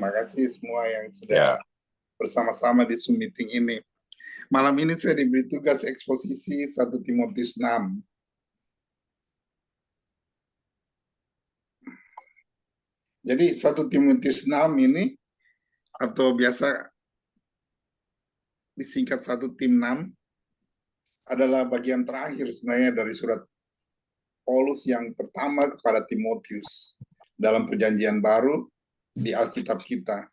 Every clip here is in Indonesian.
Terima kasih semua yang sudah Ya, bersama-sama di Zoom meeting ini. Malam ini saya diberi tugas eksposisi 1 Timotius 6. Jadi 1 Timotius 6 ini, atau biasa disingkat 1 Tim 6, adalah bagian terakhir sebenarnya dari surat Paulus yang pertama kepada Timotius dalam perjanjian baru di Alkitab kita.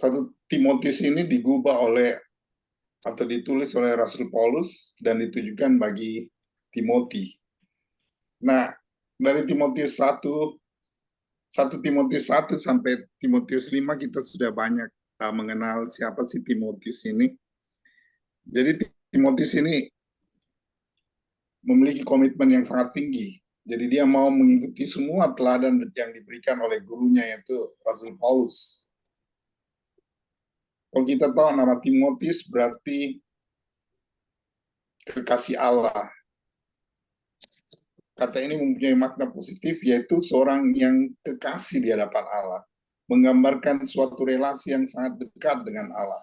1 Timotius ini digubah oleh atau ditulis oleh Rasul Paulus dan ditujukan bagi Timoti. Nah, dari Timotius 1 Timotius 1 sampai Timotius 5 kita sudah banyak mengenal siapa sih Timotius ini. Jadi Timotius ini memiliki komitmen yang sangat tinggi. Jadi dia mau mengikuti semua teladan yang diberikan oleh gurunya, yaitu Rasul Paulus. Kalau kita tahu nama Timotius berarti kekasih Allah. Kata ini mempunyai makna positif, yaitu seorang yang kekasih di hadapan Allah, menggambarkan suatu relasi yang sangat dekat dengan Allah.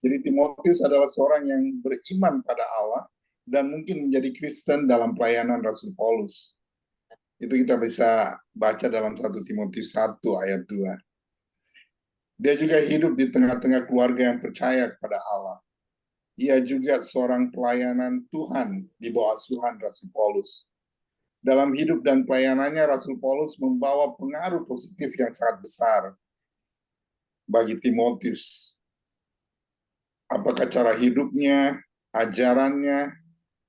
Jadi Timotius adalah seorang yang beriman pada Allah dan mungkin menjadi Kristen dalam pelayanan Rasul Paulus. Itu kita bisa baca dalam 1 Timotius 1 ayat 2. Dia juga hidup di tengah-tengah keluarga yang percaya kepada Allah. Ia juga seorang pelayanan Tuhan di bawah asuhan Rasul Paulus. Dalam hidup dan pelayanannya, Rasul Paulus membawa pengaruh positif yang sangat besar bagi Timotius. Apakah cara hidupnya, ajarannya,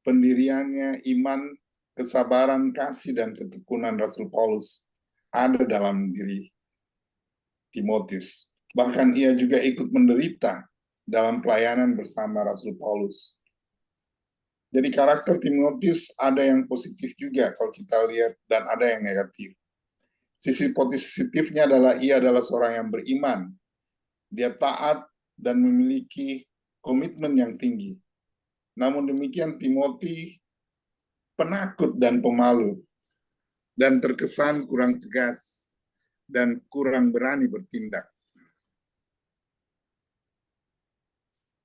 pendiriannya, iman, kesabaran, kasih, dan ketekunan Rasul Paulus ada dalam diri Timotius. Bahkan ia juga ikut menderita dalam pelayanan bersama Rasul Paulus. Jadi karakter Timotius ada yang positif juga kalau kita lihat, dan ada yang negatif. Sisi positifnya adalah ia adalah seorang yang beriman. Dia taat dan memiliki komitmen yang tinggi. Namun demikian Timoti penakut dan pemalu, dan terkesan kurang tegas dan kurang berani bertindak.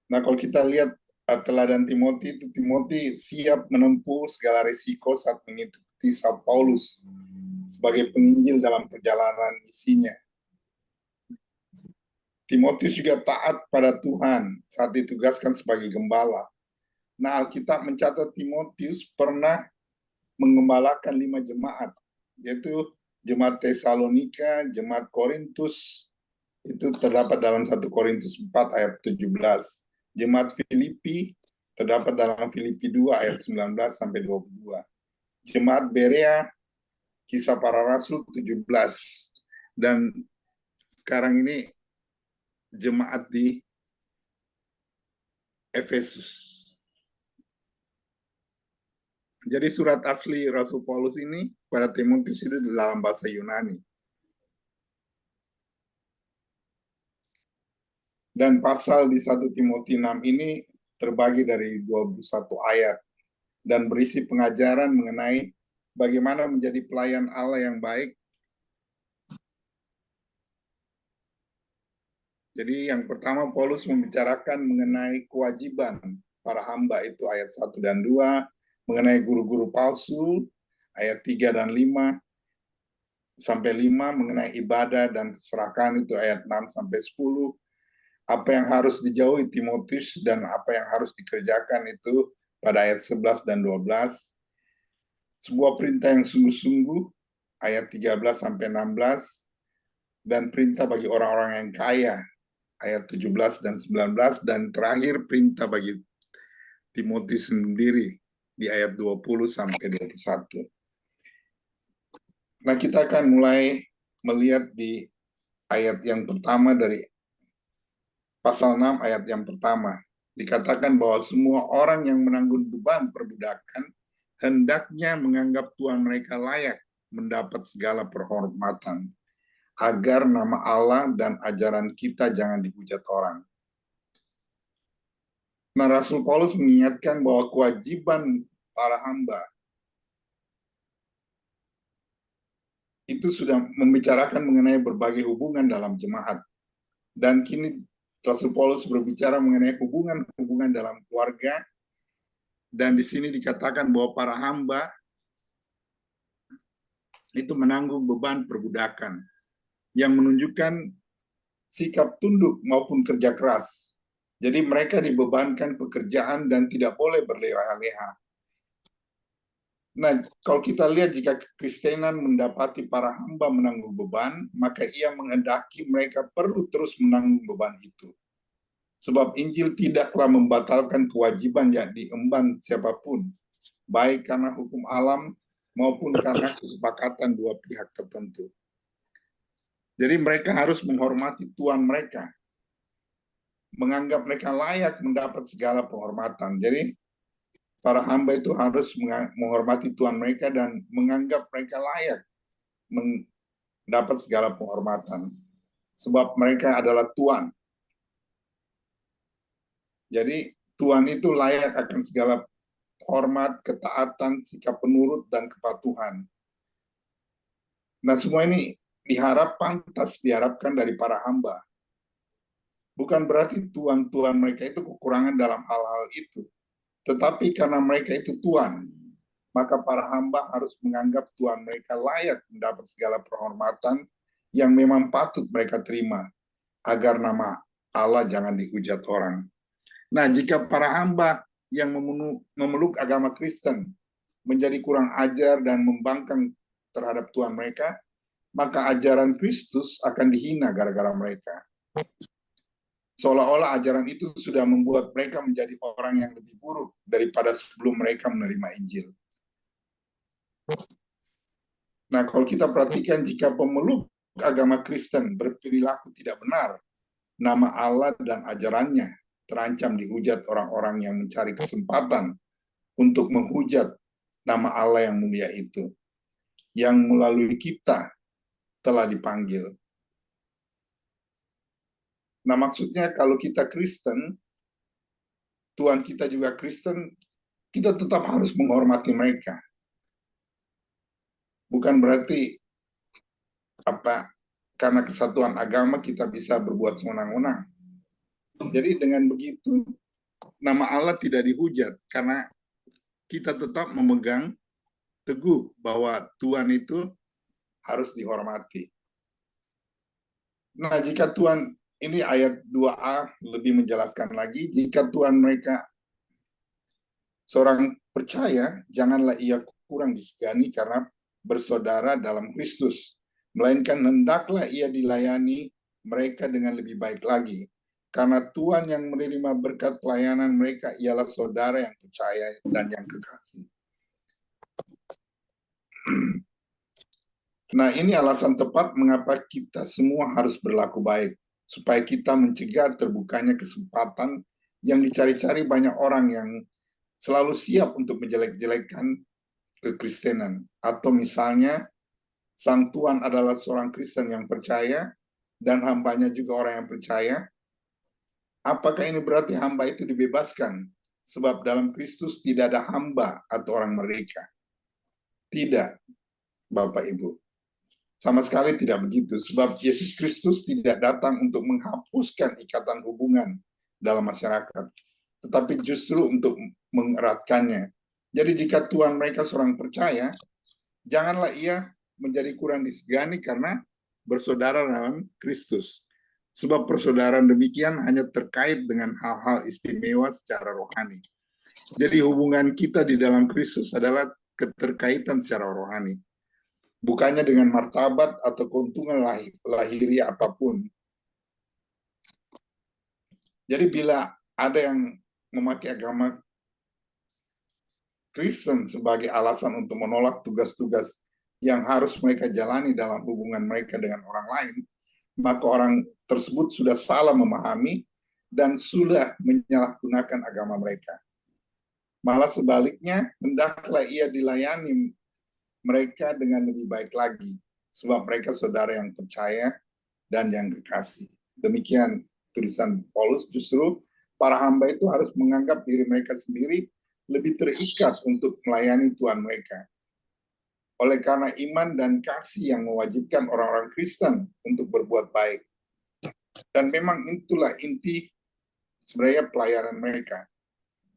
Nah, kalau kita lihat teladan Timoti, itu Timoti siap menempuh segala risiko saat mengikuti Saul Paulus sebagai penginjil dalam perjalanan misinya. Timotius juga taat pada Tuhan saat ditugaskan sebagai gembala. Nah, Alkitab mencatat Timotius pernah mengembalakan 5 jemaat, yaitu jemaat Tesalonika, jemaat Korintus, itu terdapat dalam 1 Korintus 4 ayat 17. Jemaat Filipi terdapat dalam Filipi 2 ayat 19 sampai 22. Jemaat Berea, Kisah Para Rasul 17. Dan sekarang ini jemaat di Efesus. Jadi surat asli Rasul Paulus ini pada Timotius itu dalam bahasa Yunani. Dan pasal di 1 Timotius 6 ini terbagi dari 21 ayat dan berisi pengajaran mengenai bagaimana menjadi pelayan Allah yang baik. Jadi yang pertama Paulus membicarakan mengenai kewajiban para hamba, itu ayat 1 dan 2, mengenai guru-guru palsu ayat 3 dan 5 sampai 5, mengenai ibadah dan keserakahan itu ayat 6 sampai 10. Apa yang harus dijauhi Timotius dan apa yang harus dikerjakan itu pada ayat 11 dan 12. Sebuah perintah yang sungguh-sungguh ayat 13 sampai 16, dan perintah bagi orang-orang yang kaya ayat 17 dan 19, dan terakhir perintah bagi Timotius sendiri di ayat 20 sampai 21. Nah, kita akan mulai melihat di ayat yang pertama dari pasal 6 ayat yang pertama. Dikatakan bahwa semua orang yang menanggung beban perbudakan hendaknya menganggap Tuhan mereka layak mendapat segala penghormatan, agar nama Allah dan ajaran kita jangan dihujat orang. Nah, Rasul Paulus mengingatkan bahwa kewajiban para hamba itu sudah membicarakan mengenai berbagai hubungan dalam jemaat. Dan kini Rasul Paulus berbicara mengenai hubungan-hubungan dalam keluarga, dan di sini dikatakan bahwa para hamba itu menanggung beban perbudakan, yang menunjukkan sikap tunduk maupun kerja keras. Jadi mereka dibebankan pekerjaan dan tidak boleh berleha-leha. Nah, kalau kita lihat jika kekristenan mendapati para hamba menanggung beban, maka ia menghendaki mereka perlu terus menanggung beban itu. Sebab Injil tidaklah membatalkan kewajiban yang diemban siapapun, baik karena hukum alam maupun karena kesepakatan dua pihak tertentu. Jadi mereka harus menghormati Tuhan mereka, menganggap mereka layak mendapat segala penghormatan. Jadi para hamba itu harus menghormati Tuhan mereka dan menganggap mereka layak mendapat segala penghormatan. Sebab mereka adalah Tuhan. Jadi Tuhan itu layak akan segala hormat, ketaatan, sikap penurut, dan kepatuhan. Nah, semua ini diharapkan dari para hamba. Bukan berarti Tuhan mereka itu kekurangan dalam hal-hal itu. Tetapi karena mereka itu Tuhan, maka para hamba harus menganggap Tuhan mereka layak mendapat segala penghormatan yang memang patut mereka terima, agar nama Allah jangan dihujat orang. Nah, jika para hamba yang memeluk agama Kristen menjadi kurang ajar dan membangkang terhadap Tuhan mereka, maka ajaran Kristus akan dihina gara-gara mereka. Seolah-olah ajaran itu sudah membuat mereka menjadi orang yang lebih buruk daripada sebelum mereka menerima Injil. Nah, kalau kita perhatikan jika pemeluk agama Kristen berperilaku tidak benar, nama Allah dan ajarannya terancam dihujat orang-orang yang mencari kesempatan untuk menghujat nama Allah yang mulia itu, yang melalui kita telah dipanggil. Nah, maksudnya kalau kita Kristen, Tuhan kita juga Kristen, kita tetap harus menghormati mereka. Bukan berarti karena kesatuan agama kita bisa berbuat sewenang-wenang. Jadi dengan begitu nama Allah tidak dihujat karena kita tetap memegang teguh bahwa Tuhan itu harus dihormati. Nah, jika Tuhan, ini ayat 2a lebih menjelaskan lagi, jika Tuhan mereka seorang percaya, janganlah ia kurang disegani karena bersaudara dalam Kristus, melainkan hendaklah ia dilayani mereka dengan lebih baik lagi. Karena Tuhan yang menerima berkat pelayanan mereka ialah saudara yang percaya dan yang kekasih. Nah, ini alasan tepat mengapa kita semua harus berlaku baik, supaya kita mencegah terbukanya kesempatan yang dicari-cari banyak orang yang selalu siap untuk menjelek-jelekkan kekristenan. Atau misalnya, sang Tuhan adalah seorang Kristen yang percaya, dan hambanya juga orang yang percaya. Apakah ini berarti hamba itu dibebaskan? Sebab dalam Kristus tidak ada hamba atau orang merdeka. Tidak, Bapak Ibu. Sama sekali tidak begitu. Sebab Yesus Kristus tidak datang untuk menghapuskan ikatan hubungan dalam masyarakat, tetapi justru untuk mengeratkannya. Jadi jika Tuhan mereka seorang percaya, janganlah ia menjadi kurang disegani karena bersaudara dalam Kristus. Sebab persaudaraan demikian hanya terkait dengan hal-hal istimewa secara rohani. Jadi hubungan kita di dalam Kristus adalah keterkaitan secara rohani. Bukannya dengan martabat atau keuntungan lahiriah apapun. Jadi bila ada yang memakai agama Kristen sebagai alasan untuk menolak tugas-tugas yang harus mereka jalani dalam hubungan mereka dengan orang lain, maka orang tersebut sudah salah memahami dan sudah menyalahgunakan agama mereka. Malah sebaliknya, hendaklah ia dilayani mereka dengan lebih baik lagi, sebab mereka saudara yang percaya dan yang kekasih. Demikian tulisan Paulus. Justru para hamba itu harus menganggap diri mereka sendiri lebih terikat untuk melayani Tuhan mereka. oleh karena iman dan kasih yang mewajibkan orang-orang Kristen untuk berbuat baik. Dan memang itulah inti sebenarnya pelayanan mereka.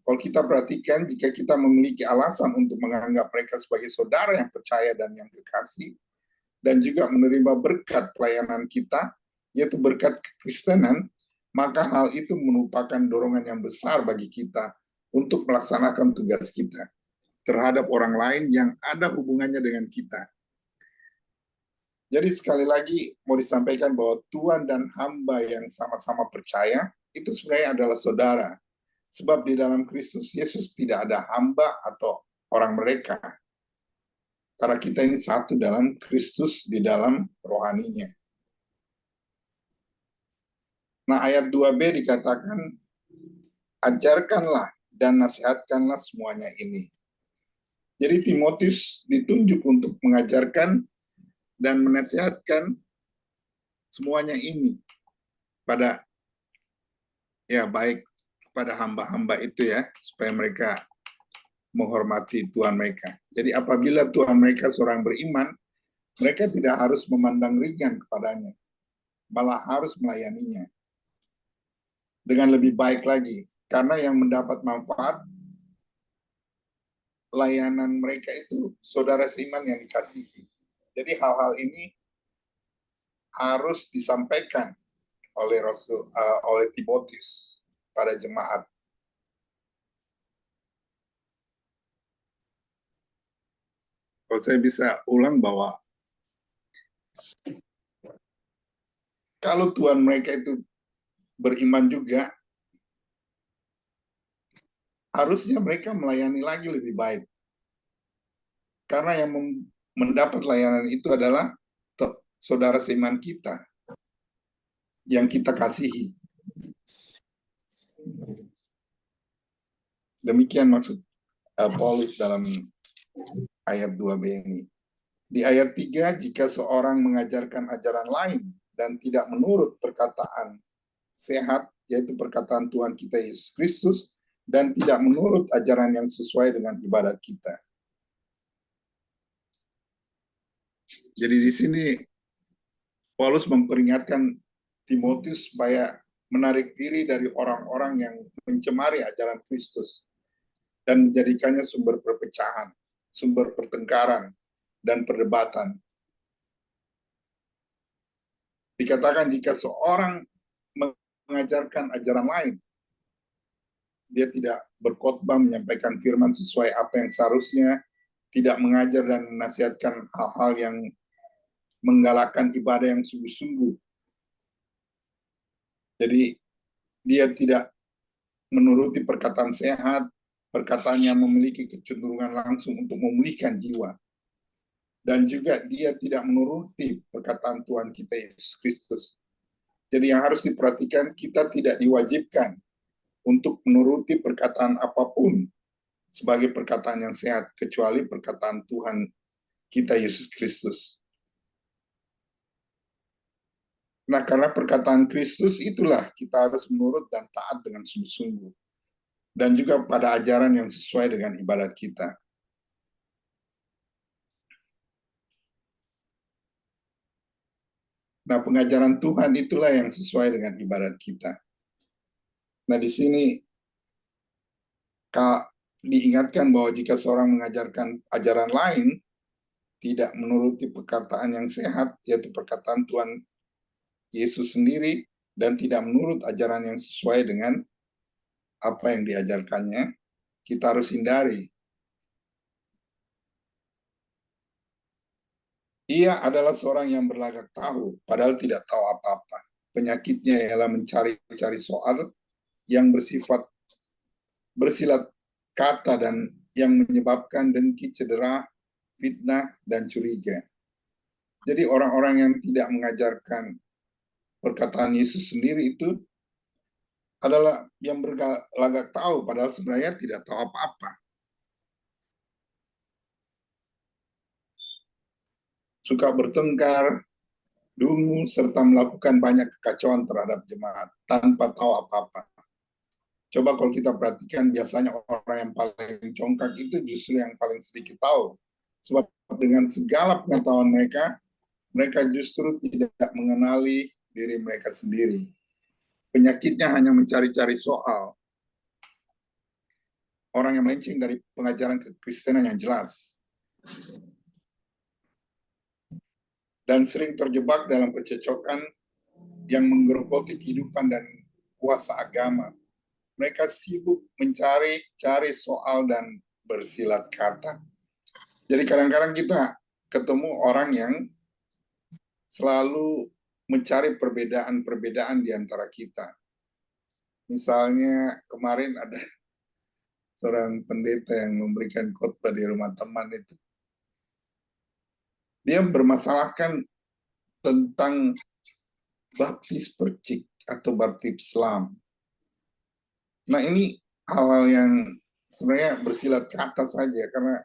Kalau kita perhatikan, jika kita memiliki alasan untuk menganggap mereka sebagai saudara yang percaya dan yang kekasih, dan juga menerima berkat pelayanan kita, yaitu berkat kekristenan, maka hal itu merupakan dorongan yang besar bagi kita untuk melaksanakan tugas kita terhadap orang lain yang ada hubungannya dengan kita. Jadi sekali lagi mau disampaikan bahwa Tuhan dan hamba yang sama-sama percaya itu sebenarnya adalah saudara. Sebab di dalam Kristus Yesus tidak ada hamba atau orang mereka. Karena kita ini satu dalam Kristus di dalam rohaninya. Nah, ayat 2b dikatakan, ajarkanlah dan nasihatkanlah semuanya ini. Jadi Timotius ditunjuk untuk mengajarkan dan menasihatkan semuanya ini pada baik pada hamba-hamba itu ya, supaya mereka menghormati Tuhan mereka. Jadi apabila Tuhan mereka seorang beriman, mereka tidak harus memandang ringan kepadanya, malah harus melayaninya dengan lebih baik lagi. Karena yang mendapat manfaat layanan mereka itu saudara seiman yang dikasihi. Jadi hal-hal ini harus disampaikan oleh Timotius pada jemaat. Kalau saya bisa ulang bahwa kalau Tuhan mereka itu beriman juga, harusnya mereka melayani lagi lebih baik. Karena yang mendapat layanan itu adalah saudara seiman kita yang kita kasihi. Demikian maksud Paulus dalam ayat 2b ini. Di ayat 3, jika seorang mengajarkan ajaran lain dan tidak menurut perkataan sehat, yaitu perkataan Tuhan kita Yesus Kristus, dan tidak menurut ajaran yang sesuai dengan ibadat kita. Jadi di sini Paulus memperingatkan Timotius supaya menarik diri dari orang-orang yang mencemari ajaran Kristus dan menjadikannya sumber perpecahan, sumber pertengkaran, dan perdebatan. Dikatakan jika seorang mengajarkan ajaran lain, dia tidak berkhotbah menyampaikan firman sesuai apa yang seharusnya, tidak mengajar dan menasihatkan hal-hal yang menggalakkan ibadah yang sungguh-sungguh. Jadi dia tidak menuruti perkataan sehat, perkataan yang memiliki kecenderungan langsung untuk memulihkan jiwa. Dan juga dia tidak menuruti perkataan Tuhan kita Yesus Kristus. Jadi yang harus diperhatikan, kita tidak diwajibkan untuk menuruti perkataan apapun sebagai perkataan yang sehat, kecuali perkataan Tuhan kita Yesus Kristus. Nah, karena perkataan Kristus itulah kita harus menurut dan taat dengan sungguh-sungguh. Dan juga pada ajaran yang sesuai dengan ibadat kita. Nah, pengajaran Tuhan itulah yang sesuai dengan ibadat kita. Nah, di sini diingatkan bahwa jika seorang mengajarkan ajaran lain, tidak menuruti perkataan yang sehat, yaitu perkataan Tuhan Yesus sendiri, dan tidak menurut ajaran yang sesuai dengan apa yang diajarkannya, kita harus hindari. Ia adalah seorang yang berlagak tahu, padahal tidak tahu apa-apa. Penyakitnya ialah mencari-cari soal yang bersifat bersilat kata dan yang menyebabkan dengki, cedera, fitnah, dan curiga. Jadi orang-orang yang tidak mengajarkan perkataan Yesus sendiri itu adalah yang berlagak tahu, padahal sebenarnya tidak tahu apa-apa. Suka bertengkar, dungu, serta melakukan banyak kekacauan terhadap jemaat tanpa tahu apa-apa. Coba kalau kita perhatikan, biasanya orang yang paling congkak itu justru yang paling sedikit tahu. Sebab dengan segala pengetahuan mereka, mereka justru tidak mengenali diri mereka sendiri. Penyakitnya hanya mencari-cari soal. Orang yang melenceng dari pengajaran kekristenan yang jelas. Dan sering terjebak dalam percecokan yang menggerogoti kehidupan dan kuasa agama. Mereka sibuk mencari soal dan bersilat kata. Jadi kadang-kadang kita ketemu orang yang selalu mencari perbedaan-perbedaan di antara kita. Misalnya kemarin ada seorang pendeta yang memberikan khotbah di rumah teman itu. Dia bermasalahkan tentang baptis percik atau baptis Islam. Nah ini hal-hal yang sebenarnya bersilat kata saja, karena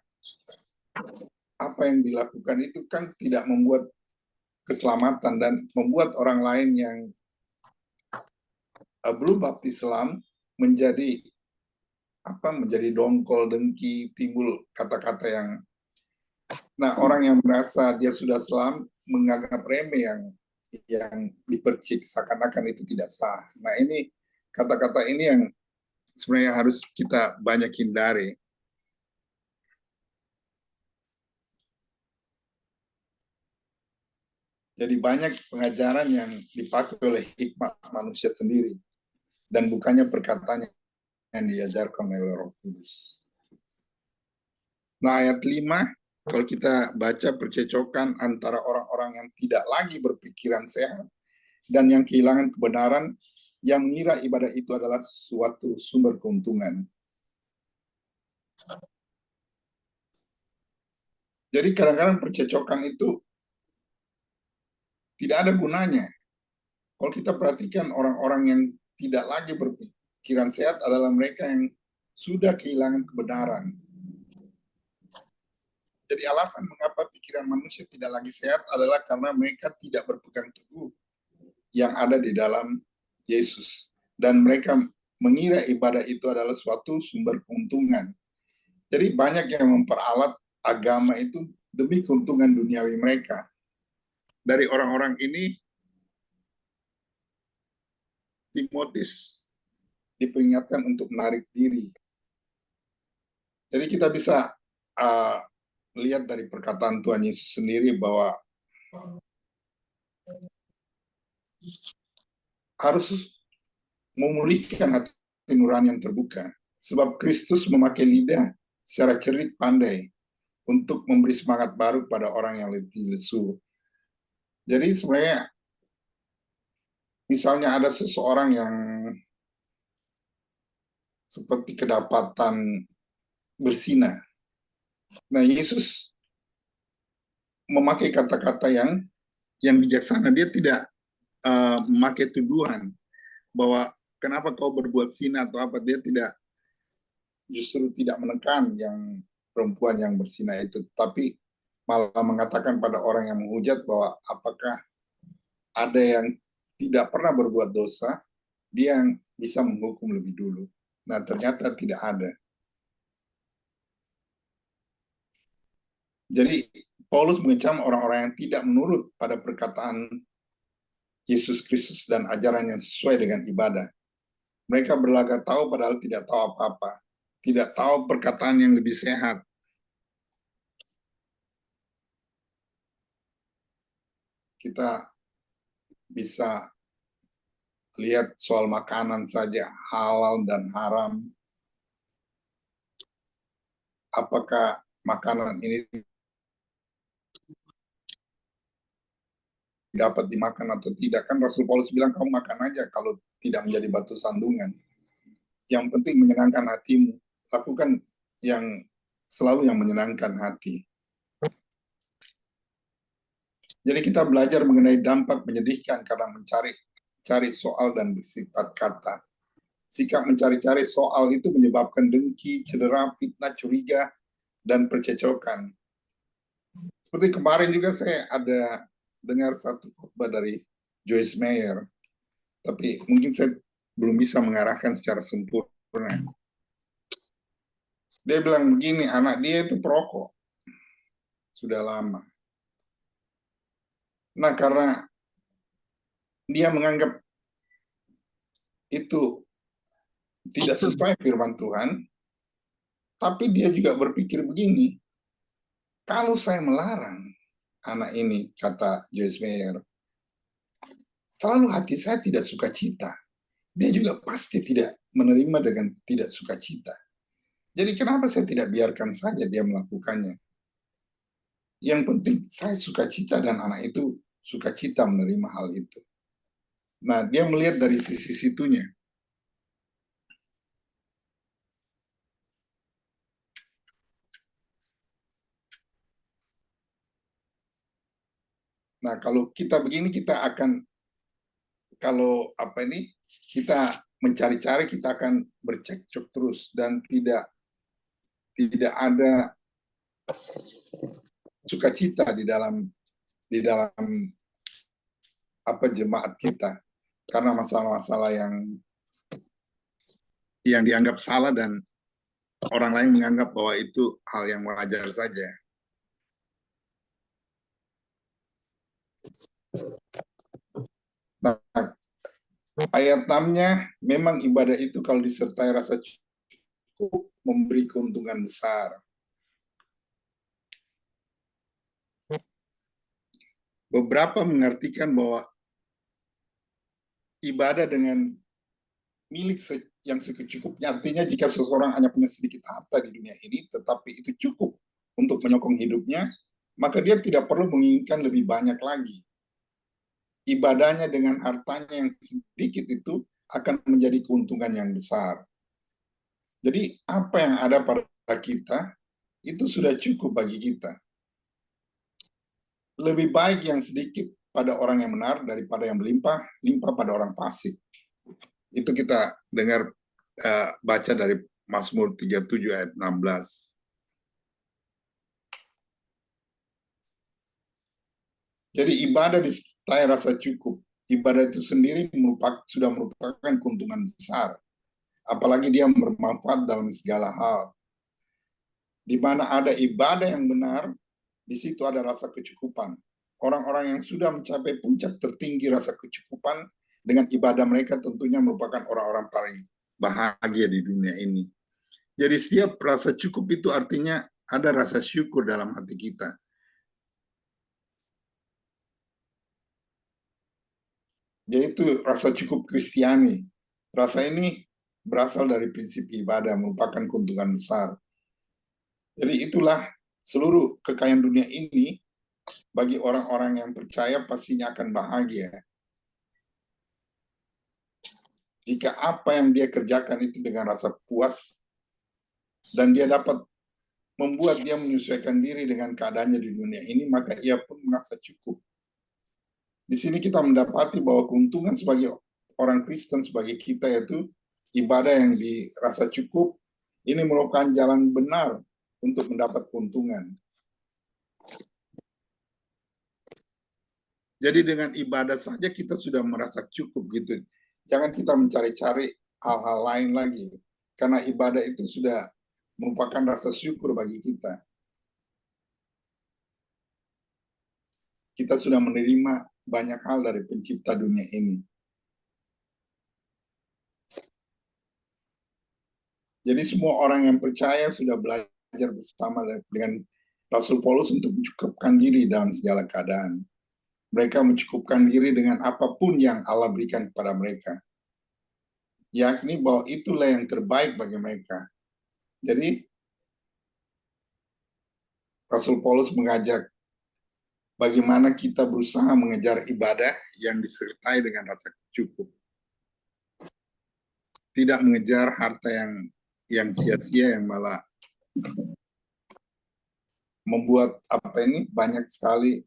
apa yang dilakukan itu kan tidak membuat keselamatan dan membuat orang lain yang belum baptis Islam menjadi dongkol, dengki, timbul kata-kata yang, nah orang yang merasa dia sudah Islam menganggap remeh yang dipercik seakan-akan itu tidak sah. Nah ini kata-kata ini yang sebenarnya harus kita banyak hindari. Jadi banyak pengajaran yang dipakai oleh hikmat manusia sendiri dan bukannya perkataan yang diajarkan oleh Roh Kudus. Nah ayat 5, kalau kita baca percecokan antara orang-orang yang tidak lagi berpikiran sehat dan yang kehilangan kebenaran, yang mengira ibadah itu adalah suatu sumber keuntungan. Jadi kadang-kadang percecokan itu tidak ada gunanya. Kalau kita perhatikan orang-orang yang tidak lagi berpikiran sehat adalah mereka yang sudah kehilangan kebenaran. Jadi alasan mengapa pikiran manusia tidak lagi sehat adalah karena mereka tidak berpegang teguh yang ada di dalam Yesus. Dan mereka mengira ibadah itu adalah suatu sumber keuntungan. Jadi banyak yang memperalat agama itu demi keuntungan duniawi mereka. Dari orang-orang ini, Timotius diperingatkan untuk menarik diri. Jadi kita bisa lihat dari perkataan Tuhan Yesus sendiri bahwa harus memulihkan hati nurani yang terbuka. Sebab Kristus memakai lidah secara cerdik pandai untuk memberi semangat baru pada orang yang letih lesu. Jadi sebenarnya misalnya ada seseorang yang seperti kedapatan bersinah. Nah, Yesus memakai kata-kata yang bijaksana. Dia tidak memakai tuduhan bahwa kenapa kau berbuat zina atau apa. Dia justru tidak menekan yang perempuan yang bersinah itu, tapi malah mengatakan pada orang yang menghujat bahwa apakah ada yang tidak pernah berbuat dosa, dia yang bisa menghukum lebih dulu. Nah, ternyata tidak ada. Jadi Paulus mengecam orang-orang yang tidak menurut pada perkataan Yesus Kristus dan ajaran yang sesuai dengan ibadah. Mereka berlagak tahu padahal tidak tahu apa-apa. Tidak tahu perkataan yang lebih sehat. Kita bisa lihat soal makanan saja, halal dan haram. Apakah makanan ini dapat dimakan atau tidak? Kan Rasul Paulus bilang kamu makan aja kalau tidak menjadi batu sandungan. Yang penting menyenangkan hatimu. Lakukan yang selalu yang menyenangkan hati. Jadi kita belajar mengenai dampak menyedihkan karena mencari soal dan bersifat kata. Sikap mencari-cari soal itu menyebabkan dengki, cedera, fitnah, curiga, dan percecokan. Seperti kemarin juga saya ada dengar satu khotbah dari Joyce Meyer, tapi mungkin saya belum bisa mengarahkan secara sempurna. Dia bilang begini, anak dia itu perokok. sudah lama. Nah, karena dia menganggap itu tidak sesuai firman Tuhan, tapi dia juga berpikir begini, kalau saya melarang anak ini, kata Joyce Meyer, selalu hati saya tidak suka cita. Dia juga pasti tidak menerima dengan tidak suka cita. Jadi kenapa saya tidak biarkan saja dia melakukannya? Yang penting saya suka cita dan anak itu suka cita menerima hal itu. Nah, dia melihat dari sisi situnya. Nah, kalau kita begini, kita akan, kalau apa ini, kita mencari-cari, kita akan bercekcok terus dan tidak ada sukacita di dalam apa jemaat kita, karena masalah-masalah yang dianggap salah dan orang lain menganggap bahwa itu hal yang wajar saja. Nah, ayat 6-nya, memang ibadah itu kalau disertai rasa cukup memberi keuntungan besar. Beberapa mengartikan bahwa ibadah dengan milik yang secukupnya, artinya jika seseorang hanya punya sedikit harta di dunia ini, tetapi itu cukup untuk menyokong hidupnya, maka dia tidak perlu menginginkan lebih banyak lagi. Ibadahnya dengan hartanya yang sedikit itu akan menjadi keuntungan yang besar. Jadi apa yang ada pada kita itu sudah cukup bagi kita. Lebih baik yang sedikit pada orang yang benar daripada yang limpah pada orang fasik. Itu kita dengar baca dari Mazmur 37 ayat 16. Jadi ibadah disertai rasa cukup. Ibadah itu sendiri sudah merupakan keuntungan besar. Apalagi dia bermanfaat dalam segala hal. Di mana ada ibadah yang benar, di situ ada rasa kecukupan. Orang-orang yang sudah mencapai puncak tertinggi rasa kecukupan dengan ibadah mereka tentunya merupakan orang-orang paling bahagia di dunia ini. Jadi setiap rasa cukup itu artinya ada rasa syukur dalam hati kita. Yaitu rasa cukup Kristiani. Rasa ini berasal dari prinsip ibadah, merupakan keuntungan besar. Jadi itulah seluruh kekayaan dunia ini bagi orang-orang yang percaya pastinya akan bahagia. Jika apa yang dia kerjakan itu dengan rasa puas dan dia dapat membuat dia menyesuaikan diri dengan keadaannya di dunia ini, maka ia pun merasa cukup. Di sini kita mendapati bahwa keuntungan sebagai orang Kristen, sebagai kita, yaitu ibadah yang dirasa cukup, ini merupakan jalan benar untuk mendapat keuntungan. Jadi dengan ibadah saja kita sudah merasa cukup gitu. Jangan kita mencari-cari hal-hal lain lagi. Karena ibadah itu sudah merupakan rasa syukur bagi kita. Kita sudah menerima banyak hal dari pencipta dunia ini. Jadi semua orang yang percaya sudah belajar bersama dengan Rasul Paulus untuk mencukupkan diri dalam segala keadaan. Mereka mencukupkan diri dengan apapun yang Allah berikan kepada mereka. Yakni bahwa itulah yang terbaik bagi mereka. Jadi Rasul Paulus mengajak bagaimana kita berusaha mengejar ibadah yang disertai dengan rasa cukup. Tidak mengejar harta yang sia-sia, yang malah membuat banyak sekali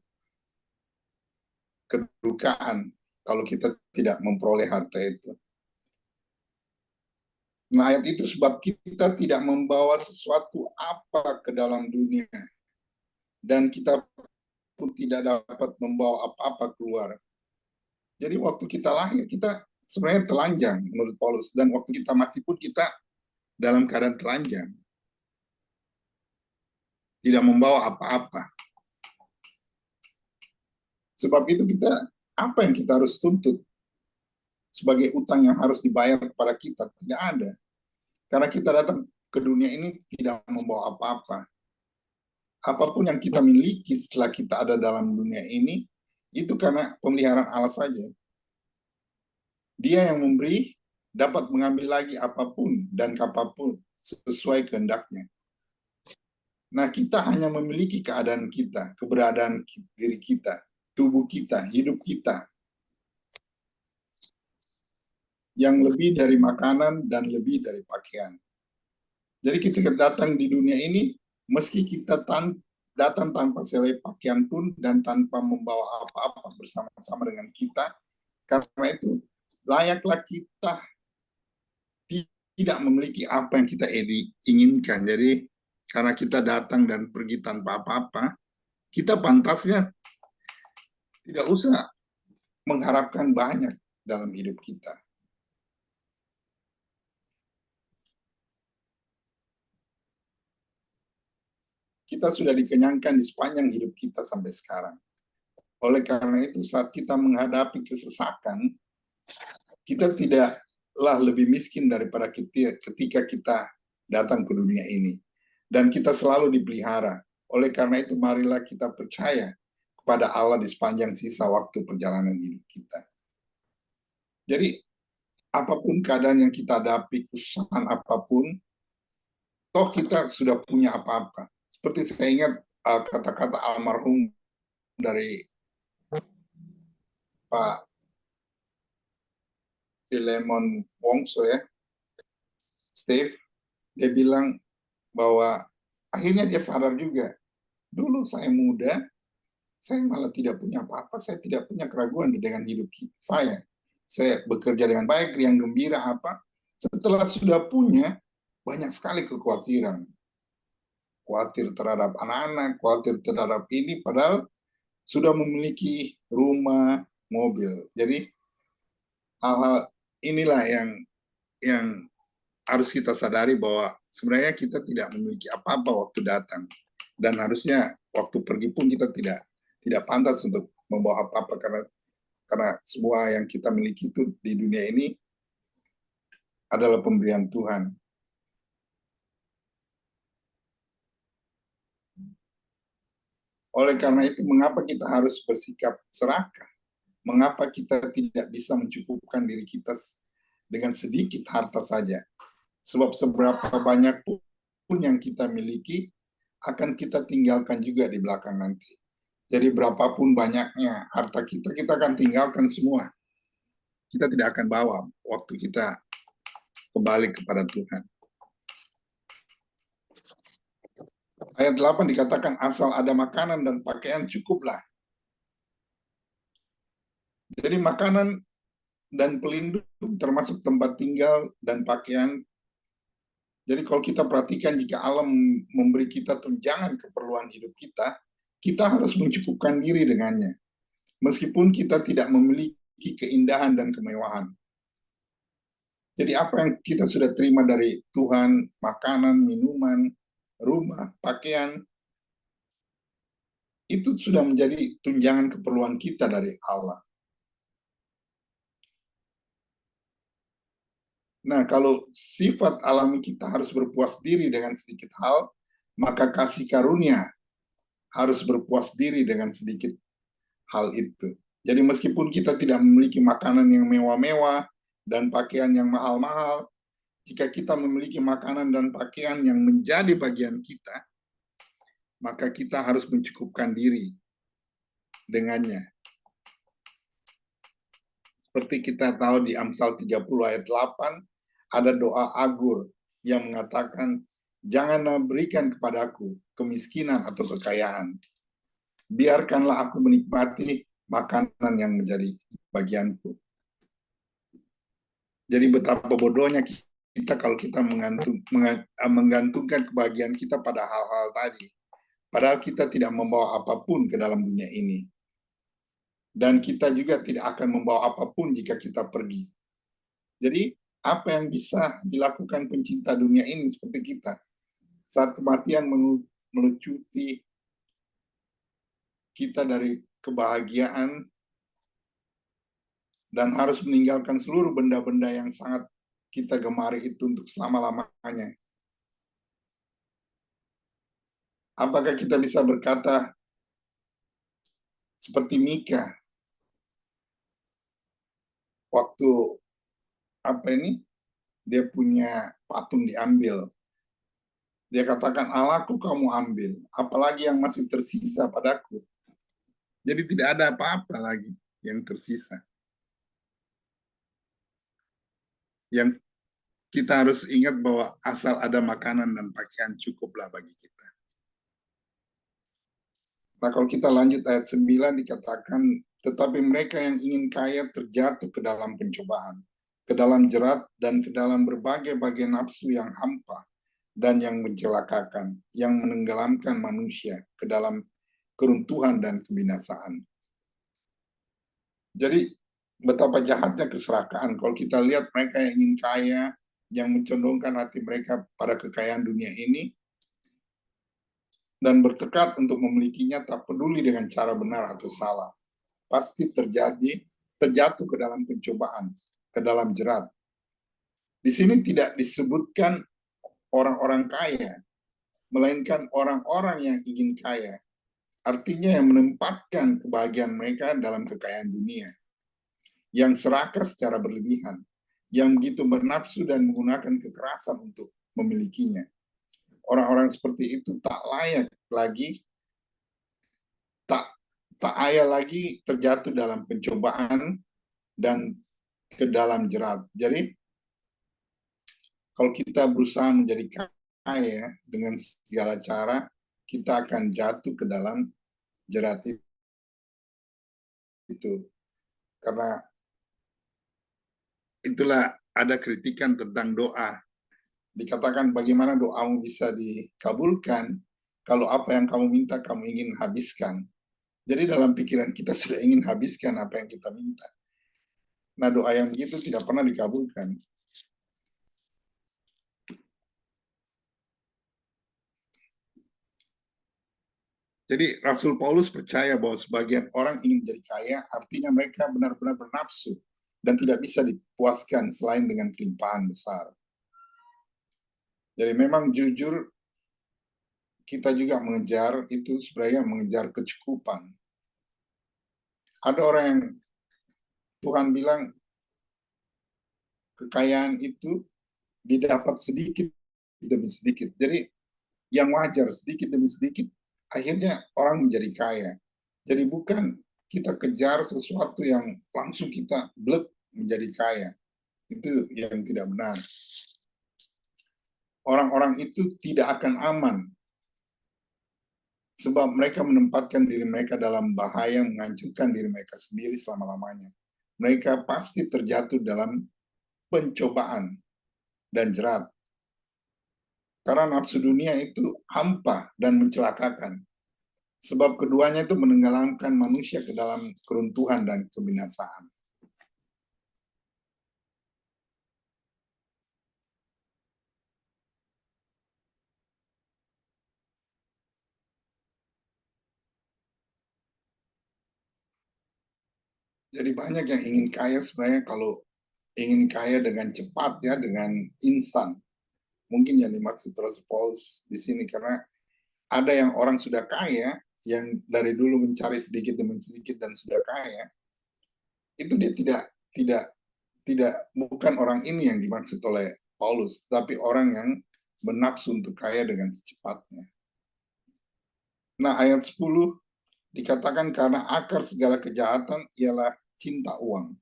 kedukaan kalau kita tidak memperoleh harta itu. Nah, ayat itu sebab kita tidak membawa sesuatu apa ke dalam dunia dan kita pun tidak dapat membawa apa-apa keluar. Jadi waktu kita lahir kita sebenarnya telanjang menurut Paulus, dan waktu kita mati pun kita dalam keadaan telanjang. Tidak membawa apa-apa. Sebab itu apa yang kita harus tuntut sebagai utang yang harus dibayar kepada kita? Tidak ada. Karena kita datang ke dunia ini tidak membawa apa-apa. Apapun yang kita miliki setelah kita ada dalam dunia ini, itu karena pemeliharaan Allah saja. Dia yang memberi dapat mengambil lagi apapun dan kapanpun sesuai kehendaknya. Nah, kita hanya memiliki keadaan kita, keberadaan diri kita, tubuh kita, hidup kita, yang lebih dari makanan dan lebih dari pakaian. Jadi ketika datang di dunia ini, meski kita datang tanpa selai pakaian pun dan tanpa membawa apa-apa bersama-sama dengan kita, karena itu layaklah kita tidak memiliki apa yang kita inginkan. Jadi karena kita datang dan pergi tanpa apa-apa, kita pantasnya tidak usah mengharapkan banyak dalam hidup kita. Kita sudah dikenyangkan di sepanjang hidup kita sampai sekarang. Oleh karena itu, saat kita menghadapi kesesakan, kita tidaklah lebih miskin daripada ketika kita datang ke dunia ini. Dan kita selalu dipelihara. Oleh karena itu, marilah kita percaya kepada Allah di sepanjang sisa waktu perjalanan hidup kita. Jadi, apapun keadaan yang kita hadapi, kesusahan apapun, toh kita sudah punya apa-apa. Seperti saya ingat kata-kata almarhum dari Pak Filemon Wongso ya, Steve, dia bilang bahwa akhirnya dia sadar juga, dulu saya muda, saya malah tidak punya apa-apa, saya tidak punya keraguan dengan hidup saya. Saya bekerja dengan baik, riang gembira apa. Setelah sudah punya, banyak sekali kekhawatiran. Khawatir terhadap anak-anak, khawatir terhadap ini, padahal sudah memiliki rumah, mobil. Jadi hal-hal inilah yang harus kita sadari bahwa sebenarnya kita tidak memiliki apa-apa waktu datang, dan harusnya waktu pergi pun kita tidak pantas untuk membawa apa-apa, karena semua yang kita miliki itu di dunia ini adalah pemberian Tuhan. Oleh karena itu, mengapa kita harus bersikap serakah? Mengapa kita tidak bisa mencukupkan diri kita dengan sedikit harta saja? Sebab seberapa banyak pun yang kita miliki, akan kita tinggalkan juga di belakang nanti. Jadi berapapun banyaknya harta kita akan tinggalkan semua. Kita tidak akan bawa waktu kita kembali kepada Tuhan. Ayat 8 dikatakan, asal ada makanan dan pakaian cukuplah. Jadi makanan dan pelindung termasuk tempat tinggal dan pakaian. Jadi kalau kita perhatikan, jika Allah memberi kita tunjangan keperluan hidup kita, kita harus mencukupkan diri dengannya. Meskipun kita tidak memiliki keindahan dan kemewahan. Jadi apa yang kita sudah terima dari Tuhan, makanan, minuman, rumah, pakaian, itu sudah menjadi tunjangan keperluan kita dari Allah. Nah, kalau sifat alami kita harus berpuas diri dengan sedikit hal, maka kasih karunia harus berpuas diri dengan sedikit hal itu. Jadi meskipun kita tidak memiliki makanan yang mewah-mewah dan pakaian yang mahal-mahal, jika kita memiliki makanan dan pakaian yang menjadi bagian kita, maka kita harus mencukupkan diri dengannya. Seperti kita tahu di Amsal 30 ayat 8, ada doa Agur yang mengatakan, janganlah berikan kepadaku kemiskinan atau kekayaan. Biarkanlah aku menikmati makanan yang menjadi bagianku. Jadi betapa bodohnya kita kalau kita menggantungkan kebahagiaan kita pada hal-hal tadi. Padahal kita tidak membawa apapun ke dalam dunia ini. Dan kita juga tidak akan membawa apapun jika kita pergi. Jadi apa yang bisa dilakukan pencinta dunia ini seperti kita? Saat kematian melucuti kita dari kebahagiaan, dan harus meninggalkan seluruh benda-benda yang sangat kita gemari itu untuk selama-lamanya. Apakah kita bisa berkata seperti Mika waktu dia punya patung diambil, dia katakan, Allahku kamu ambil, apalagi yang masih tersisa padaku. Jadi tidak ada apa-apa lagi yang tersisa. Yang kita harus ingat bahwa asal ada makanan dan pakaian cukuplah bagi kita. Nah, kalau kita lanjut ayat 9 dikatakan, tetapi mereka yang ingin kaya terjatuh ke dalam pencobaan, ke dalam jerat, dan ke dalam berbagai-bagai nafsu yang hampa dan yang mencelakakan, yang menenggelamkan manusia ke dalam keruntuhan dan kebinasaan. Jadi betapa jahatnya keserakahan. Kalau kita lihat mereka yang ingin kaya, yang mencondongkan hati mereka pada kekayaan dunia ini, dan bertekad untuk memilikinya tak peduli dengan cara benar atau salah, pasti terjatuh ke dalam pencobaan, ke dalam jerat. Di sini tidak disebutkan orang-orang kaya, melainkan orang-orang yang ingin kaya. Artinya yang menempatkan kebahagiaan mereka dalam kekayaan dunia, yang serakah secara berlebihan, yang begitu bernafsu dan menggunakan kekerasan untuk memilikinya. Orang-orang seperti itu tak layak lagi, tak ayah lagi terjatuh dalam pencobaan dan ke dalam jerat. Jadi kalau kita berusaha menjadi kaya dengan segala cara, kita akan jatuh ke dalam jerat itu. Karena itulah ada kritikan tentang doa. Dikatakan bagaimana doamu bisa dikabulkan kalau apa yang kamu minta kamu ingin habiskan. Jadi dalam pikiran kita sudah ingin habiskan apa yang kita minta. Nah, doa yang begitu tidak pernah dikabulkan. Jadi Rasul Paulus percaya bahwa sebagian orang ingin menjadi kaya, artinya mereka benar-benar bernafsu dan tidak bisa dipuaskan selain dengan kelimpahan besar. Jadi memang jujur kita juga mengejar itu sebenarnya mengejar kecukupan. Ada orang yang Tuhan bilang kekayaan itu didapat sedikit demi sedikit. Jadi yang wajar sedikit demi sedikit akhirnya orang menjadi kaya. Jadi bukan kita kejar sesuatu yang langsung kita blek menjadi kaya. Itu yang tidak benar. Orang-orang itu tidak akan aman sebab mereka menempatkan diri mereka dalam bahaya, menghancurkan diri mereka sendiri selama-lamanya. Mereka pasti terjatuh dalam pencobaan dan jerat. Karena nafsu dunia itu hampa dan mencelakakan. Sebab keduanya itu menenggelamkan manusia ke dalam keruntuhan dan kebinasaan. Jadi banyak yang ingin kaya sebenarnya kalau ingin kaya dengan cepat ya, dengan instan. Mungkin yang dimaksud Rasul Paulus di sini karena ada yang orang sudah kaya yang dari dulu mencari sedikit demi sedikit dan sudah kaya, itu dia tidak bukan orang ini yang dimaksud oleh Paulus, tapi orang yang bernafsu untuk kaya dengan secepatnya. Nah, ayat 10 dikatakan karena akar segala kejahatan ialah cinta uang.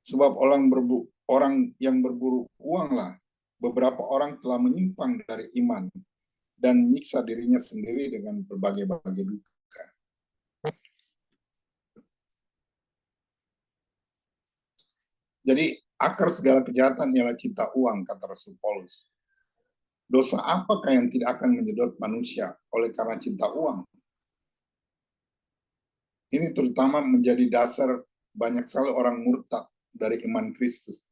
Sebab orang yang berburu uanglah beberapa orang telah menyimpang dari iman dan menyiksa dirinya sendiri dengan berbagai-bagai duka. Jadi akar segala kejahatan ialah cinta uang, kata Rasul Paulus. Dosa apakah yang tidak akan menyedot manusia oleh karena cinta uang? Ini terutama menjadi dasar banyak sekali orang murtad dari iman Kristus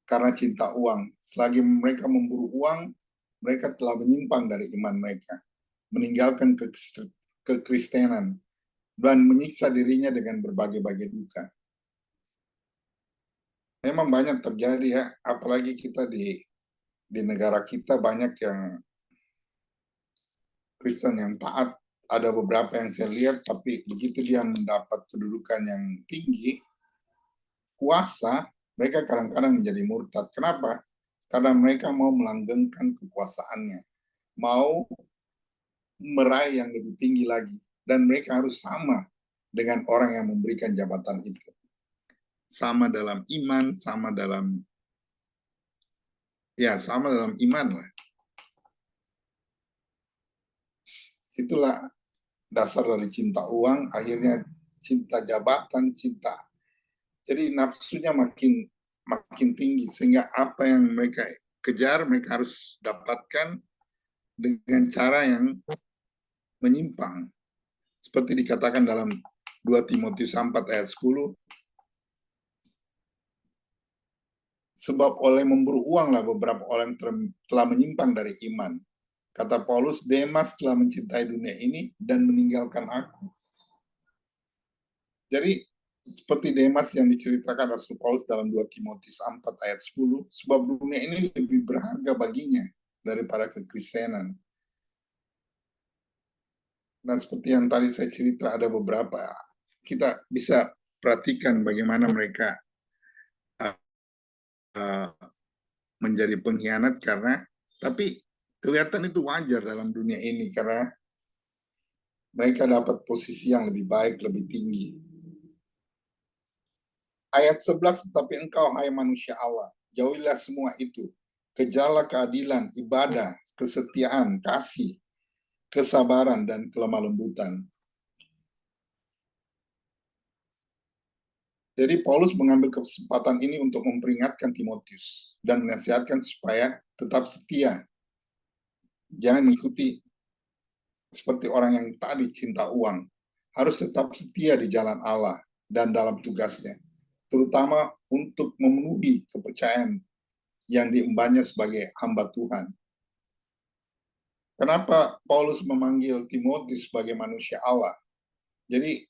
karena cinta uang. Selagi mereka memburu uang, mereka telah menyimpang dari iman mereka, meninggalkan kekristenan dan menyiksa dirinya dengan berbagai-bagai duka. Memang banyak terjadi ya, apalagi kita di negara kita banyak yang Kristen yang taat. Ada beberapa yang saya lihat, tapi begitu dia mendapat kedudukan yang tinggi, kuasa, mereka kadang-kadang menjadi murtad. Kenapa? Karena mereka mau melanggengkan kekuasaannya, mau meraih yang lebih tinggi lagi, dan mereka harus sama dengan orang yang memberikan jabatan itu. Sama dalam iman, sama dalam iman lah. Itulah dasar dari cinta uang, akhirnya cinta jabatan, cinta. Jadi nafsunya makin tinggi, sehingga apa yang mereka kejar, mereka harus dapatkan dengan cara yang menyimpang. Seperti dikatakan dalam 2 Timotius 4 ayat 10, sebab oleh memburu uanglah beberapa orang telah menyimpang dari iman. Kata Paulus, Demas telah mencintai dunia ini dan meninggalkan aku. Jadi seperti Demas yang diceritakan Rasul Paulus dalam 2 Timotius 4 ayat 10, sebab dunia ini lebih berharga baginya daripada kekristenan. Nah, seperti yang tadi saya cerita, ada beberapa, kita bisa perhatikan bagaimana mereka menjadi pengkhianat tapi kelihatan itu wajar dalam dunia ini karena mereka dapat posisi yang lebih baik, lebih tinggi. Ayat 11, tetapi engkau, hai manusia Allah, jauhilah semua itu. Kejarlah keadilan, ibadah, kesetiaan, kasih, kesabaran, dan kelemah lembutan. Jadi Paulus mengambil kesempatan ini untuk memperingatkan Timotius dan menasihatkan supaya tetap setia. Jangan mengikuti seperti orang yang tadi cinta uang. Harus tetap setia di jalan Allah dan dalam tugasnya. Terutama untuk memenuhi kepercayaan yang diembannya sebagai hamba Tuhan. Kenapa Paulus memanggil Timotius sebagai manusia Allah? Jadi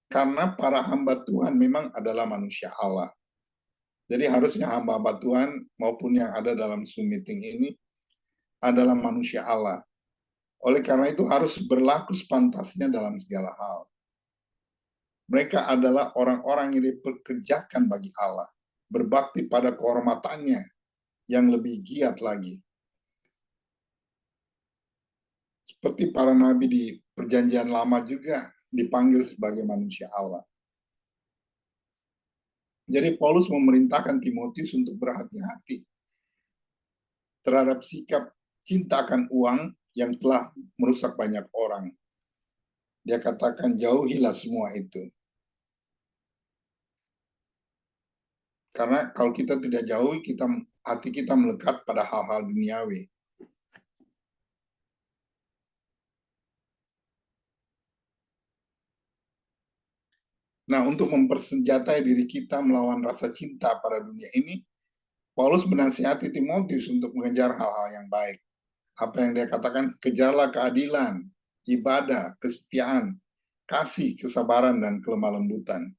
karena para hamba Tuhan memang adalah manusia Allah. Jadi harusnya hamba-hamba Tuhan maupun yang ada dalam Zoom meeting ini adalah manusia Allah. Oleh karena itu harus berlaku sepantasnya dalam segala hal. Mereka adalah orang-orang yang dipekerjakan bagi Allah, berbakti pada kehormatannya yang lebih giat lagi. Seperti para nabi di perjanjian lama juga dipanggil sebagai manusia Allah. Jadi Paulus memerintahkan Timotius untuk berhati-hati terhadap sikap cinta akan uang yang telah merusak banyak orang. Dia katakan jauhilah semua itu. Karena kalau kita tidak jauhi, hati kita melekat pada hal-hal duniawi. Nah, untuk mempersenjatai diri kita melawan rasa cinta pada dunia ini, Paulus menasihati Timotius untuk mengejar hal-hal yang baik. Apa yang dia katakan, kejarlah keadilan, ibadah, kesetiaan, kasih, kesabaran, dan kelemah lembutan.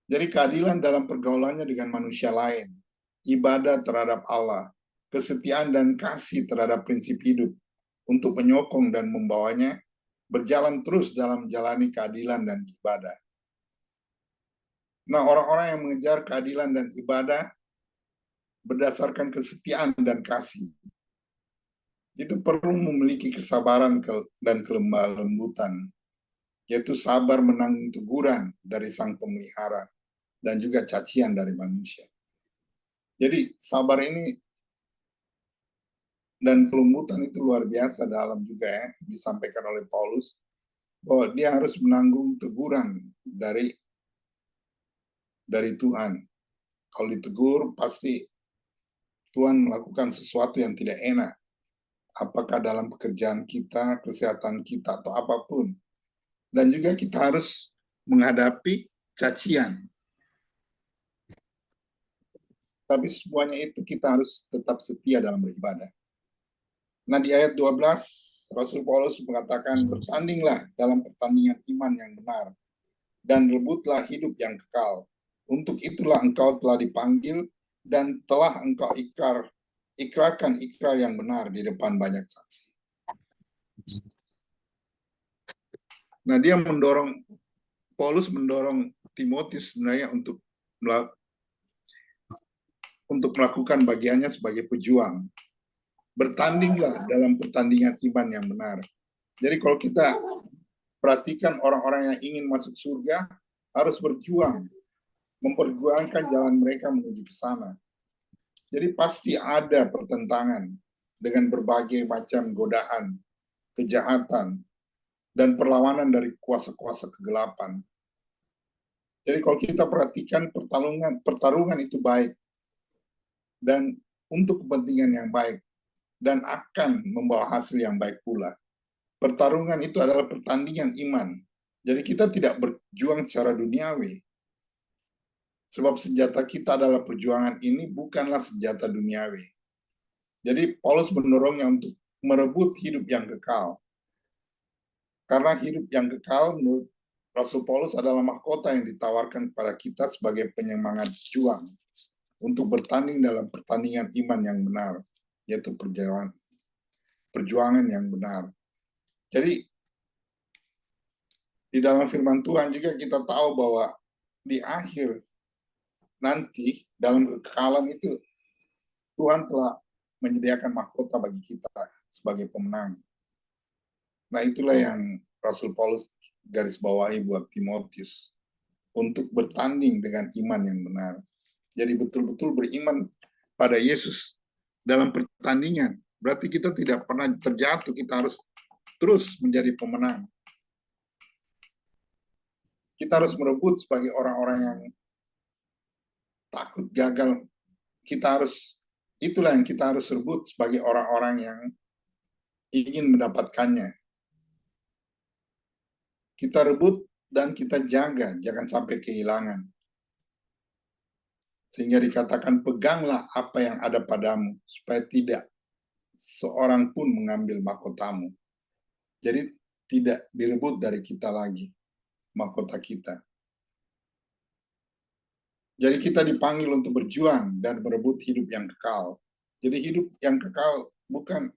Jadi keadilan dalam pergaulannya dengan manusia lain, ibadah terhadap Allah, kesetiaan dan kasih terhadap prinsip hidup untuk menyokong dan membawanya berjalan terus dalam menjalani keadilan dan ibadah. Nah, orang-orang yang mengejar keadilan dan ibadah berdasarkan kesetiaan dan kasih itu perlu memiliki kesabaran dan kelemah lembutan, yaitu sabar menanggung teguran dari sang pemelihara dan juga cacian dari manusia. Jadi sabar ini dan kelembutan itu luar biasa dalam juga ya, disampaikan oleh Paulus, bahwa dia harus menanggung teguran dari Tuhan. Kalau ditegur, pasti Tuhan melakukan sesuatu yang tidak enak. Apakah dalam pekerjaan kita, kesehatan kita, atau apapun. Dan juga kita harus menghadapi cacian. Tapi semuanya itu kita harus tetap setia dalam beribadah. Nah, di ayat 12 Rasul Paulus mengatakan, bertandinglah dalam pertandingan iman yang benar, dan rebutlah hidup yang kekal. Untuk itulah engkau telah dipanggil, dan telah engkau ikrarkan ikrar yang benar di depan banyak saksi. Nah, Paulus mendorong Timotius sebenarnya untuk melakukan bagiannya sebagai pejuang. Bertandinglah dalam pertandingan iman yang benar. Jadi kalau kita perhatikan orang-orang yang ingin masuk surga harus berjuang, memperjuangkan jalan mereka menuju ke sana. Jadi pasti ada pertentangan dengan berbagai macam godaan, kejahatan, dan perlawanan dari kuasa-kuasa kegelapan. Jadi kalau kita perhatikan pertarungan itu baik dan untuk kepentingan yang baik dan akan membawa hasil yang baik pula. Pertarungan itu adalah pertandingan iman. Jadi kita tidak berjuang secara duniawi. Sebab senjata kita adalah perjuangan ini bukanlah senjata duniawi. Jadi Paulus mendorongnya untuk merebut hidup yang kekal. Karena hidup yang kekal menurut Rasul Paulus adalah mahkota yang ditawarkan kepada kita sebagai penyemangat juang untuk bertanding dalam pertandingan iman yang benar, yaitu perjuangan yang benar. Jadi di dalam firman Tuhan juga kita tahu bahwa di akhir nanti dalam kekekalan itu Tuhan telah menyediakan mahkota bagi kita sebagai pemenang. Nah, itulah yang Rasul Paulus garis bawahi buat Timotius untuk bertanding dengan iman yang benar. Jadi betul-betul beriman pada Yesus dalam pertandingan. Berarti kita tidak pernah terjatuh, kita harus terus menjadi pemenang. Kita harus merebut sebagai orang-orang yang takut gagal. Itulah yang kita harus rebut sebagai orang-orang yang ingin mendapatkannya. Kita rebut dan kita jaga, jangan sampai kehilangan. Sehingga dikatakan, peganglah apa yang ada padamu, supaya tidak seorang pun mengambil mahkotamu. Jadi tidak direbut dari kita lagi, mahkota kita. Jadi kita dipanggil untuk berjuang dan merebut hidup yang kekal. Jadi hidup yang kekal bukan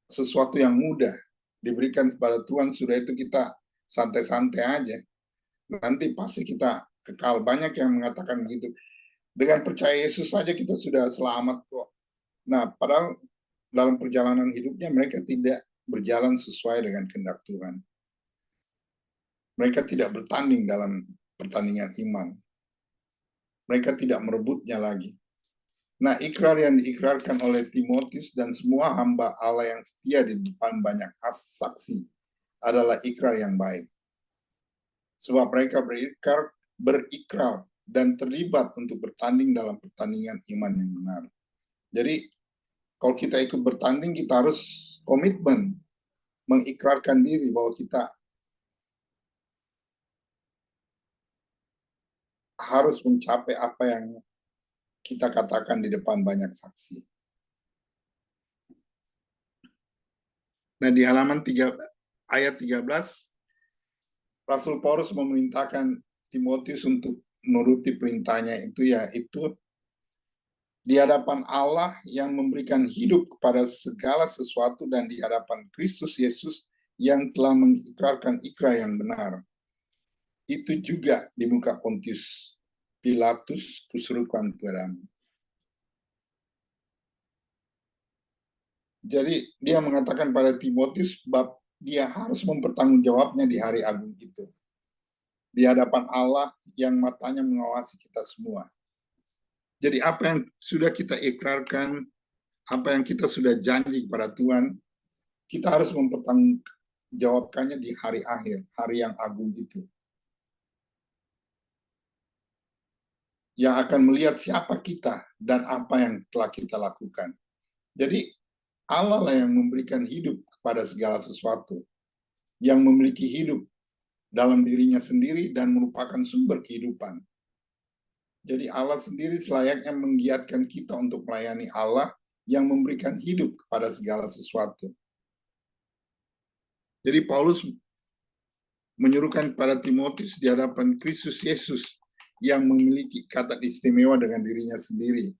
sesuatu yang mudah diberikan kepada Tuhan, sudah itu kita santai-santai aja. Nanti pasti kita kekal. Banyak yang mengatakan begitu. Dengan percaya Yesus saja kita sudah selamat kok. Nah, padahal dalam perjalanan hidupnya mereka tidak berjalan sesuai dengan kehendak Tuhan. Mereka tidak bertanding dalam pertandingan iman. Mereka tidak merebutnya lagi. Nah, ikrar yang diikrarkan oleh Timotius dan semua hamba Allah yang setia di depan banyak saksi adalah ikrar yang baik. Sebab mereka berikrar dan terlibat untuk bertanding dalam pertandingan iman yang benar. Jadi, kalau kita ikut bertanding, kita harus komitmen mengikrarkan diri bahwa kita harus mencapai apa yang kita katakan di depan banyak saksi. Nah, di halaman ayat 13, Rasul Paulus memerintahkan Timotius untuk menuruti perintahnya itu, yaitu di hadapan Allah yang memberikan hidup kepada segala sesuatu dan di hadapan Kristus Yesus yang telah mengikrarkan ikrar yang benar. Itu juga di muka Pontius Pilatus kusuruhkan padamu. Jadi dia mengatakan pada Timotius bab dia harus mempertanggungjawabnya di hari agung itu. Di hadapan Allah yang matanya mengawasi kita semua. Jadi apa yang sudah kita ikrarkan, apa yang kita sudah janji kepada Tuhan, kita harus mempertanggungjawabkannya di hari akhir, hari yang agung itu. Yang akan melihat siapa kita dan apa yang telah kita lakukan. Jadi Allah lah yang memberikan hidup kepada segala sesuatu, yang memiliki hidup dalam dirinya sendiri dan merupakan sumber kehidupan. Jadi Allah sendiri selayaknya menggiatkan kita untuk melayani Allah yang memberikan hidup kepada segala sesuatu. Jadi Paulus menyuruhkan kepada Timotius di hadapan Kristus Yesus yang memiliki ikatan istimewa dengan dirinya sendiri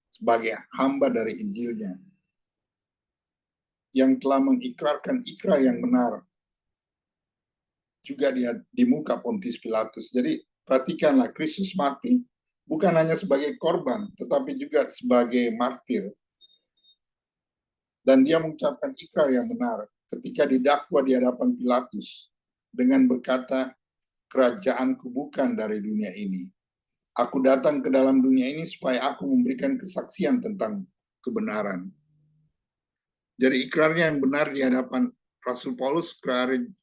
sebagai hamba dari Injilnya, yang telah mengikrarkan ikrar yang benar juga di muka Pontius Pilatus. Jadi perhatikanlah, Kristus mati bukan hanya sebagai korban, tetapi juga sebagai martir. Dan dia mengucapkan ikrar yang benar ketika didakwa di hadapan Pilatus dengan berkata, "Kerajaanku bukan dari dunia ini. Aku datang ke dalam dunia ini supaya aku memberikan kesaksian tentang kebenaran." Jadi ikrarnya yang benar di hadapan Rasul Paulus,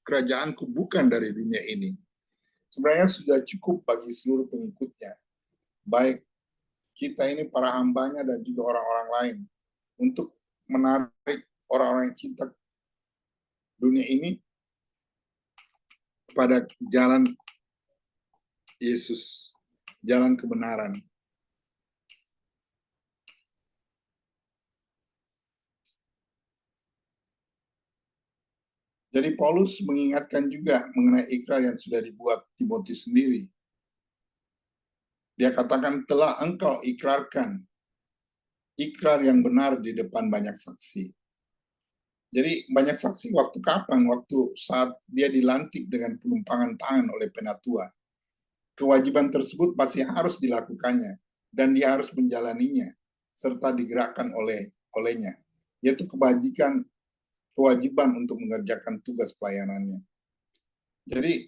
"Kerajaanku bukan dari dunia ini." Sebenarnya sudah cukup bagi seluruh pengikutnya, baik kita ini para hambanya dan juga orang-orang lain, untuk menarik orang-orang yang cinta dunia ini pada jalan Yesus, jalan kebenaran. Jadi Paulus mengingatkan juga mengenai ikrar yang sudah dibuat Timotius sendiri. Dia katakan, telah engkau ikrarkan ikrar yang benar di depan banyak saksi. Jadi banyak saksi waktu kapan? Waktu saat dia dilantik dengan penumpangan tangan oleh penatua. Kewajiban tersebut masih harus dilakukannya dan dia harus menjalaninya serta digerakkan olehnya, yaitu kewajiban untuk mengerjakan tugas pelayanannya. Jadi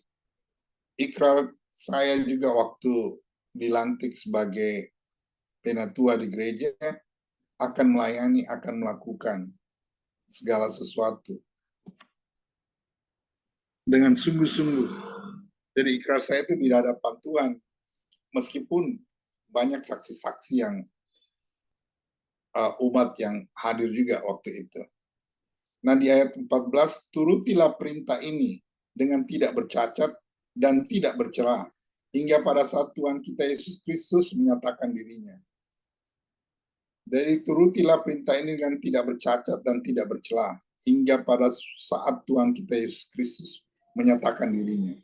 ikrar saya juga waktu dilantik sebagai penatua di gereja, akan melayani, akan melakukan segala sesuatu dengan sungguh-sungguh. Jadi ikrar saya itu di hadapan Tuhan, meskipun banyak saksi-saksi yang umat yang hadir juga waktu itu. Nah di ayat 14, turutilah perintah ini dengan tidak bercacat dan tidak bercela, hingga pada saat Tuhan kita Yesus Kristus menyatakan dirinya. Jadi turutilah perintah ini dengan tidak bercacat dan tidak bercela, hingga pada saat Tuhan kita Yesus Kristus menyatakan dirinya.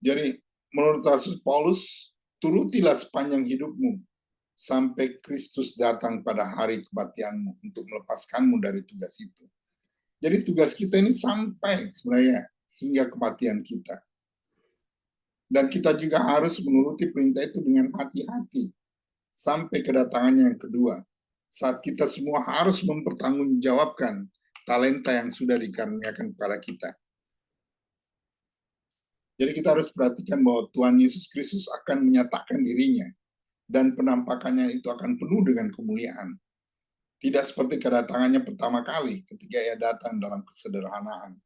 Jadi menurut Rasul Paulus, turutilah sepanjang hidupmu sampai Kristus datang pada hari kematianmu untuk melepaskanmu dari tugas itu. Jadi tugas kita ini sampai sebenarnya hingga kematian kita. Dan kita juga harus menuruti perintah itu dengan hati-hati sampai kedatangannya yang kedua, saat kita semua harus mempertanggungjawabkan talenta yang sudah dikaruniakan kepada kita. Jadi kita harus perhatikan bahwa Tuhan Yesus Kristus akan menyatakan dirinya dan penampakannya itu akan penuh dengan kemuliaan. Tidak seperti kedatangannya pertama kali ketika ia datang dalam kesederhanaan.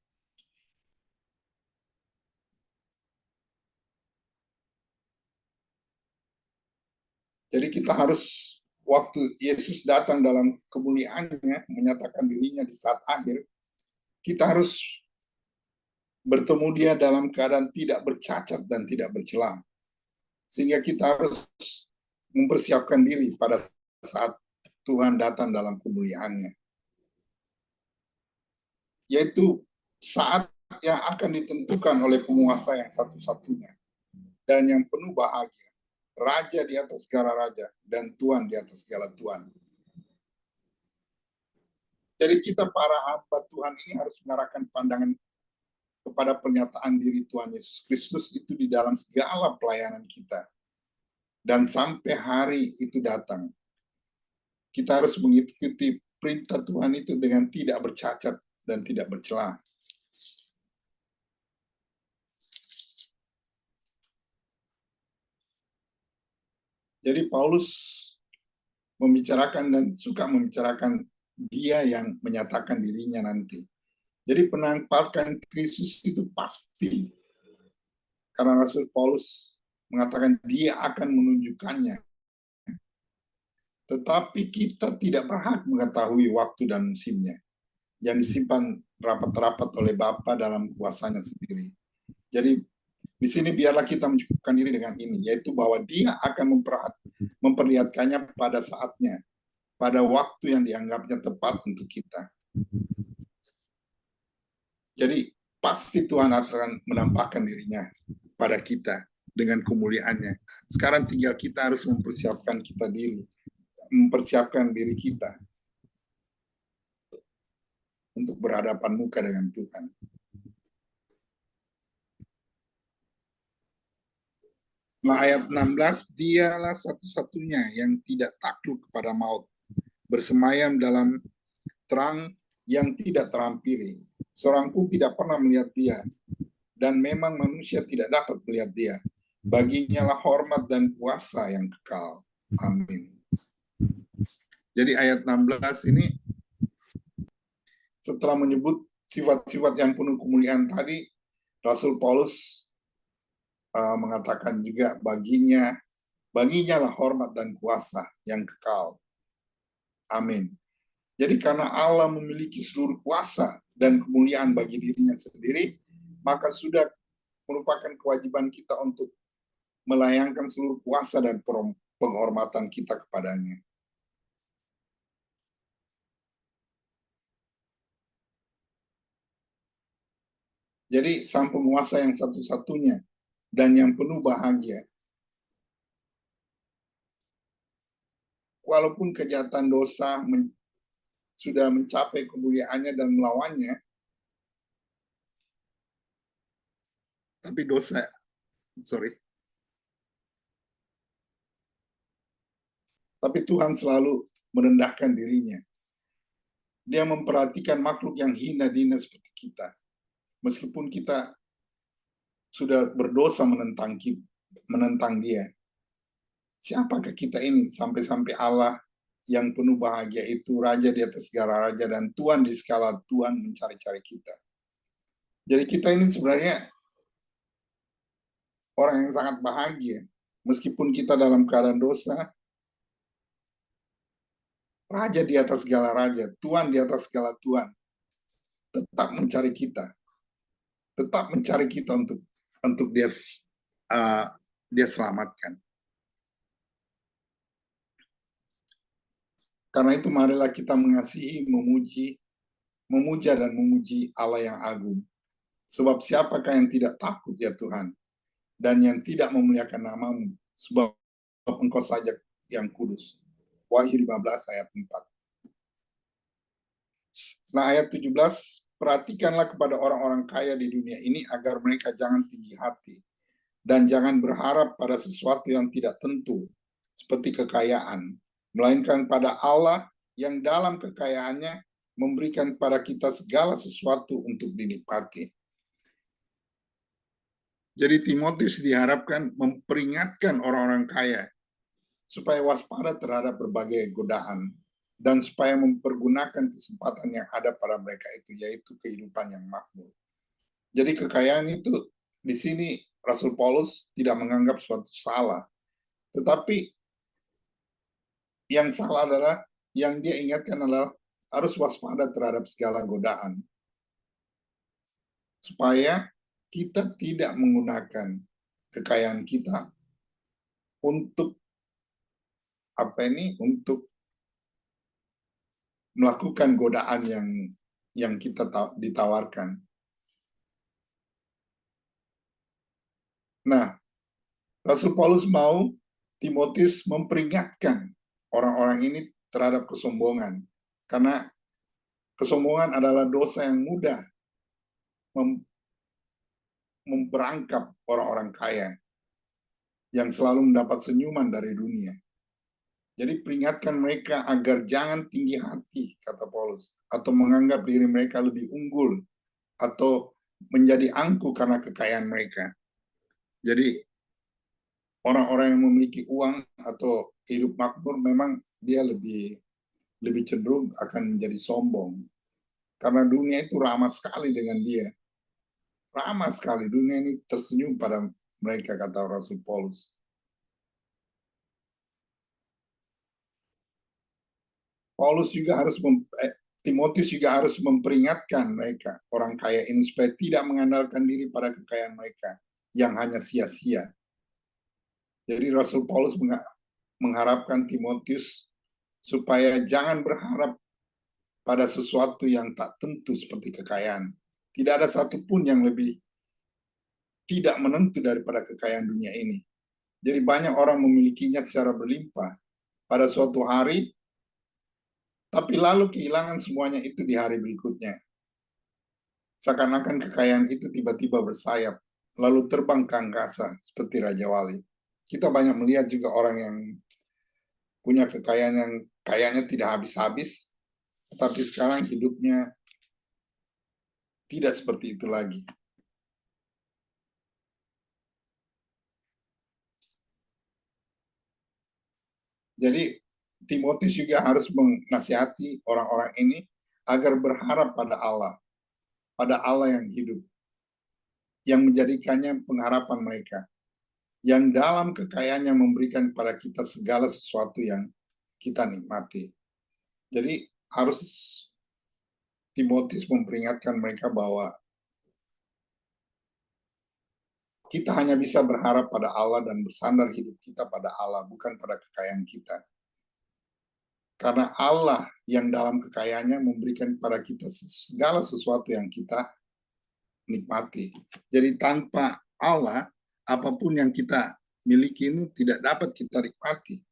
Jadi kita harus, waktu Yesus datang dalam kemuliaannya, menyatakan dirinya di saat akhir, kita harus bertemu dia dalam keadaan tidak bercacat dan tidak bercela. Sehingga kita harus mempersiapkan diri pada saat Tuhan datang dalam kemuliaannya. Yaitu saat yang akan ditentukan oleh penguasa yang satu-satunya dan yang penuh bahagia. Raja di atas segala raja dan Tuhan di atas segala Tuhan. Jadi kita para hamba Tuhan ini harus mengarahkan pandangan kepada pernyataan diri Tuhan Yesus Kristus itu di dalam segala pelayanan kita. Dan sampai hari itu datang, kita harus mengikuti perintah Tuhan itu dengan tidak bercacat dan tidak bercela. Jadi Paulus membicarakan dan suka membicarakan dia yang menyatakan dirinya nanti. Jadi penampakan Kristus itu pasti. Karena Rasul Paulus mengatakan dia akan menunjukkannya. Tetapi kita tidak berhak mengetahui waktu dan musimnya yang disimpan rapat-rapat oleh Bapa dalam kuasanya sendiri. Jadi Di sini biarlah kita mencukupkan diri dengan ini, yaitu bahwa Dia akan memperlihatkannya pada saatnya, pada waktu yang dianggapnya tepat untuk kita. Jadi pasti Tuhan akan menampakkan dirinya pada kita dengan kemuliaannya. Sekarang tinggal kita harus mempersiapkan diri kita untuk berhadapan muka dengan Tuhan. Nah, ayat 16, dialah satu-satunya yang tidak takluk kepada maut, bersemayam dalam terang yang tidak terampiri. Seorang pun tidak pernah melihat dia, dan memang manusia tidak dapat melihat dia. Baginya lah hormat dan kuasa yang kekal. Amin. Jadi ayat 16 ini, setelah menyebut sifat-sifat yang penuh kemuliaan tadi, Rasul Paulus mengatakan juga baginya lah hormat dan kuasa yang kekal. Amin. Jadi karena Allah memiliki seluruh kuasa dan kemuliaan bagi dirinya sendiri, maka sudah merupakan kewajiban kita untuk melayangkan seluruh kuasa dan penghormatan kita kepadanya. Jadi sang penguasa yang satu-satunya dan yang penuh bahagia. Walaupun kejahatan dosa sudah mencapai kemuliaannya dan melawannya, tapi tapi Tuhan selalu merendahkan dirinya. Dia memperhatikan makhluk yang hina dina seperti kita. Meskipun kita sudah berdosa menentang dia. Siapakah kita ini sampai-sampai Allah yang penuh bahagia itu, Raja di atas segala raja dan Tuhan di skala Tuhan mencari-cari kita. Jadi kita ini sebenarnya orang yang sangat bahagia. Meskipun kita dalam keadaan dosa, Raja di atas segala raja, Tuhan di atas segala Tuhan, tetap mencari kita. Tetap mencari kita untuk dia selamatkan. Karena itu marilah kita mengasihi, memuja dan memuji Allah yang agung. Sebab siapakah yang tidak takut ya Tuhan, dan yang tidak memuliakan namamu, sebab Engkau saja yang kudus. Wahyu 15 ayat 4. Nah, ayat 17, perhatikanlah kepada orang-orang kaya di dunia ini agar mereka jangan tinggi hati dan jangan berharap pada sesuatu yang tidak tentu seperti kekayaan, melainkan pada Allah yang dalam kekayaannya memberikan pada kita segala sesuatu untuk dinikmati. Jadi Timotius diharapkan memperingatkan orang-orang kaya supaya waspada terhadap berbagai godaan dan supaya mempergunakan kesempatan yang ada pada mereka itu, yaitu kehidupan yang makmur. Jadi kekayaan itu di sini Rasul Paulus tidak menganggap suatu salah, tetapi yang salah adalah yang dia ingatkan adalah harus waspada terhadap segala godaan, supaya kita tidak menggunakan kekayaan kita untuk untuk melakukan godaan yang kita ditawarkan. Nah, Rasul Paulus mau Timotius memperingatkan orang-orang ini terhadap kesombongan, karena kesombongan adalah dosa yang mudah memperangkap orang-orang kaya yang selalu mendapat senyuman dari dunia. Jadi peringatkan mereka agar jangan tinggi hati, kata Paulus, atau menganggap diri mereka lebih unggul, atau menjadi angkuh karena kekayaan mereka. Jadi orang-orang yang memiliki uang atau hidup makmur memang dia lebih cenderung akan menjadi sombong. Karena dunia itu ramah sekali dengan dia. Ramah sekali, dunia ini tersenyum pada mereka, kata Rasul Paulus. Timotius juga harus memperingatkan mereka, orang kaya ini, supaya tidak mengandalkan diri pada kekayaan mereka, yang hanya sia-sia. Jadi Rasul Paulus mengharapkan Timotius supaya jangan berharap pada sesuatu yang tak tentu seperti kekayaan. Tidak ada satupun yang lebih tidak menentu daripada kekayaan dunia ini. Jadi banyak orang memilikinya secara berlimpah pada suatu hari, tapi lalu kehilangan semuanya itu di hari berikutnya. Seakan-akan kekayaan itu tiba-tiba bersayap, lalu terbang ke angkasa seperti Raja Wali. Kita banyak melihat juga orang yang punya kekayaan yang kayaknya tidak habis-habis, tetapi sekarang hidupnya tidak seperti itu lagi. Jadi Timotius juga harus menasihati orang-orang ini agar berharap pada Allah yang hidup, yang menjadikannya pengharapan mereka, yang dalam kekayaannya memberikan kepada kita segala sesuatu yang kita nikmati. Jadi harus Timotius memperingatkan mereka bahwa kita hanya bisa berharap pada Allah dan bersandar hidup kita pada Allah, bukan pada kekayaan kita. Karena Allah yang dalam kekayaannya memberikan kepada kita segala sesuatu yang kita nikmati. Jadi tanpa Allah, apapun yang kita miliki ini tidak dapat kita nikmati.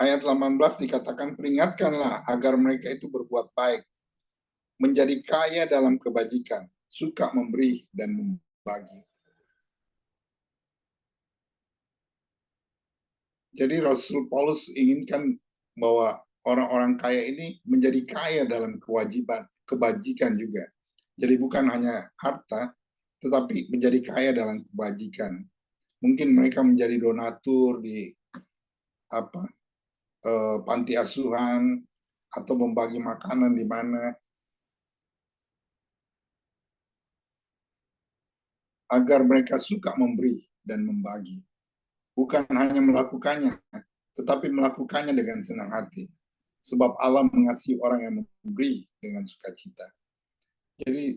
Ayat 18 dikatakan, peringatkanlah agar mereka itu berbuat baik, menjadi kaya dalam kebajikan, suka memberi dan membagi. Jadi Rasul Paulus inginkan bahwa orang-orang kaya ini menjadi kaya dalam kebajikan juga. Jadi bukan hanya harta, tetapi menjadi kaya dalam kebajikan. Mungkin mereka menjadi donatur di panti asuhan atau membagi makanan di mana, agar mereka suka memberi dan membagi. Bukan hanya melakukannya, tetapi melakukannya dengan senang hati. Sebab Allah mengasihi orang yang memberi dengan sukacita. Jadi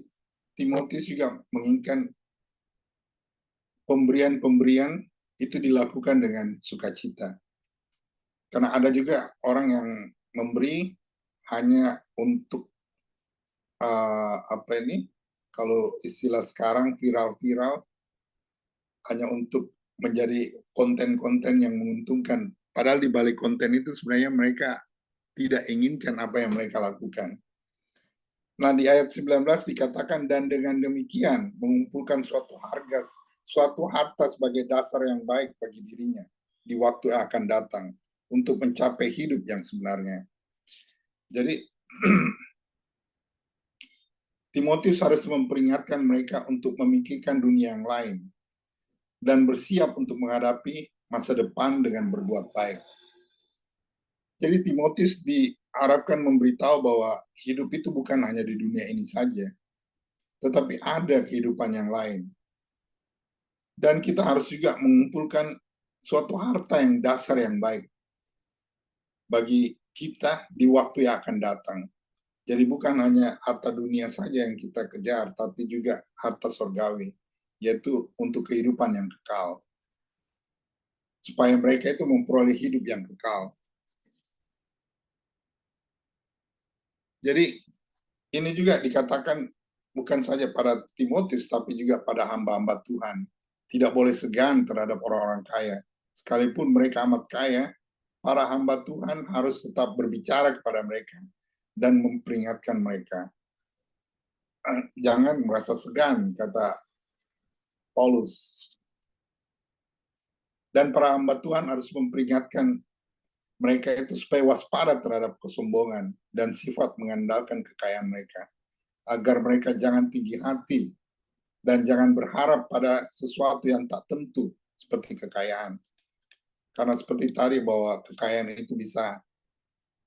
Timotius juga menginginkan pemberian-pemberian itu dilakukan dengan sukacita. Karena ada juga orang yang memberi hanya untuk kalau istilah sekarang viral-viral, hanya untuk menjadi konten-konten yang menguntungkan. Padahal di balik konten itu sebenarnya mereka tidak inginkan apa yang mereka lakukan. Nah, di ayat 19 dikatakan, dan dengan demikian mengumpulkan suatu harta sebagai dasar yang baik bagi dirinya di waktu yang akan datang untuk mencapai hidup yang sebenarnya. Jadi Timotius harus memperingatkan mereka untuk memikirkan dunia yang lain dan bersiap untuk menghadapi masa depan dengan berbuat baik. Jadi Timotius diharapkan memberitahu bahwa hidup itu bukan hanya di dunia ini saja, tetapi ada kehidupan yang lain. Dan kita harus juga mengumpulkan suatu harta yang dasar yang baik bagi kita di waktu yang akan datang. Jadi bukan hanya harta dunia saja yang kita kejar, tapi juga harta surgawi, yaitu untuk kehidupan yang kekal. Supaya mereka itu memperoleh hidup yang kekal. Jadi ini juga dikatakan bukan saja pada Timotius, tapi juga pada hamba-hamba Tuhan. Tidak boleh segan terhadap orang-orang kaya. Sekalipun mereka amat kaya, para hamba Tuhan harus tetap berbicara kepada mereka dan memperingatkan mereka. Jangan merasa segan, kata Paulus. Dan para hamba Tuhan harus memperingatkan mereka itu supaya waspada terhadap kesombongan dan sifat mengandalkan kekayaan mereka. Agar mereka jangan tinggi hati dan jangan berharap pada sesuatu yang tak tentu seperti kekayaan. Karena seperti tadi bahwa kekayaan itu bisa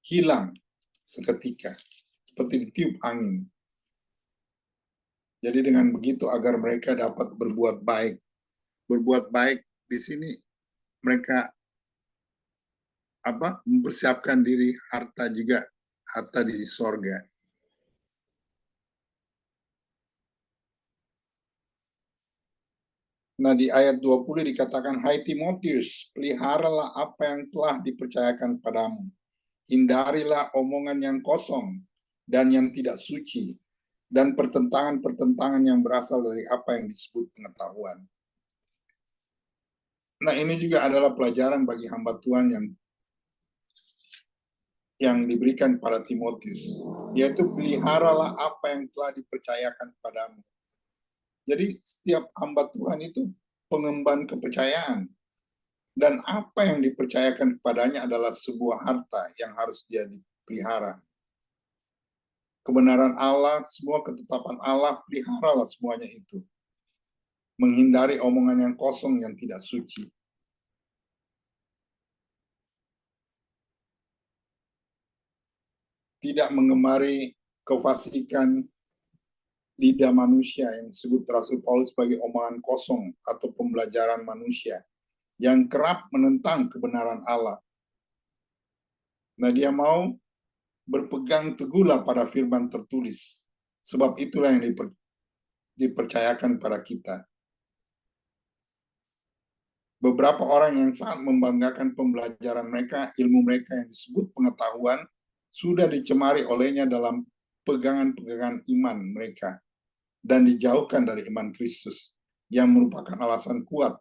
hilang seketika, seperti ditiup angin. Jadi dengan begitu agar mereka dapat berbuat baik. Berbuat baik di sini mereka mempersiapkan diri harta juga harta di sorga. Nah, di ayat 20 dikatakan, hai Timotius, peliharalah apa yang telah dipercayakan padamu. Hindarilah omongan yang kosong dan yang tidak suci, dan pertentangan-pertentangan yang berasal dari apa yang disebut pengetahuan. Nah, ini juga adalah pelajaran bagi hamba Tuhan yang diberikan pada Timotius, yaitu peliharalah apa yang telah dipercayakan padamu. Jadi setiap hamba Tuhan itu pengemban kepercayaan, dan apa yang dipercayakan kepadanya adalah sebuah harta yang harus dia dipelihara. Kebenaran Allah, semua ketetapan Allah, peliharalah semuanya itu. Menghindari omongan yang kosong yang tidak suci. Tidak mengemari kefasikan lidah manusia yang disebut Rasul Paulus sebagai omongan kosong atau pembelajaran manusia yang kerap menentang kebenaran Allah. Nah, dia mau berpegang teguhlah pada firman tertulis, sebab itulah yang dipercayakan pada kita. Beberapa orang yang sangat membanggakan pembelajaran mereka, ilmu mereka yang disebut pengetahuan, sudah dicemari olehnya dalam pegangan-pegangan iman mereka dan dijauhkan dari iman Kristus, yang merupakan alasan kuat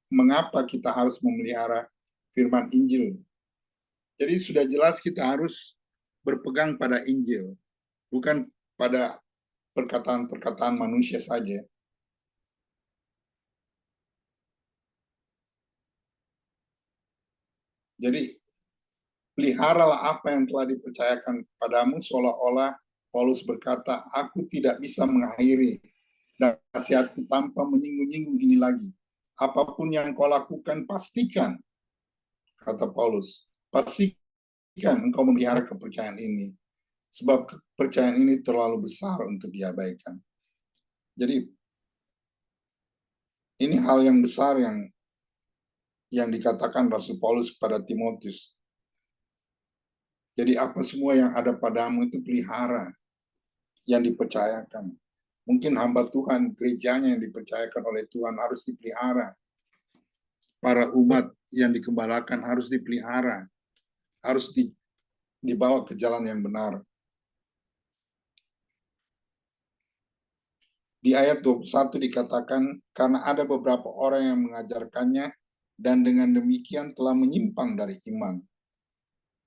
mengapa kita harus memelihara firman Injil. Jadi sudah jelas kita harus berpegang pada Injil, bukan pada perkataan-perkataan manusia saja. Jadi peliharalah apa yang telah dipercayakan padamu, seolah-olah Paulus berkata, aku tidak bisa mengakhiri nasihatku tanpa menyinggung-nyinggung ini lagi. Apapun yang kau lakukan, pastikan, kata Paulus, pastikan engkau memelihara kepercayaan ini. Sebab kepercayaan ini terlalu besar untuk diabaikan. Jadi, ini hal yang besar yang dikatakan Rasul Paulus kepada Timotius. Jadi apa semua yang ada padamu itu pelihara, yang dipercayakan. Mungkin hamba Tuhan, gerejanya yang dipercayakan oleh Tuhan harus dipelihara. Para umat yang dikembalakan harus dipelihara, harus dibawa ke jalan yang benar. Di ayat 21 dikatakan, karena ada beberapa orang yang mengajarkannya, dan dengan demikian telah menyimpang dari iman.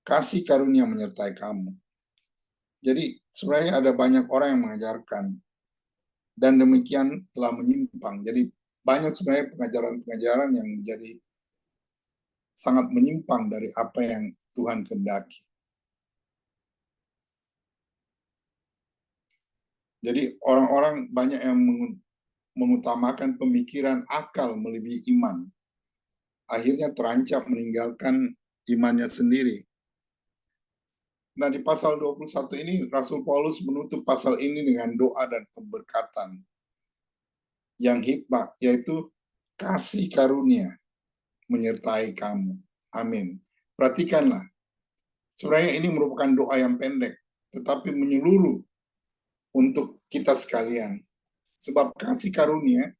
Kasih karunia menyertai kamu. Jadi sebenarnya ada banyak orang yang mengajarkan, dan demikian telah menyimpang. Jadi banyak sebenarnya pengajaran-pengajaran yang menjadi sangat menyimpang dari apa yang Tuhan kehendaki. Jadi orang-orang banyak yang mengutamakan pemikiran akal melebihi iman. Akhirnya terancam meninggalkan imannya sendiri. Nah, di pasal 21 ini, Rasul Paulus menutup pasal ini dengan doa dan pemberkatan yang hikmah, yaitu kasih karunia menyertai kamu. Amin. Perhatikanlah, sebenarnya ini merupakan doa yang pendek, tetapi menyeluruh untuk kita sekalian. Sebab kasih karunia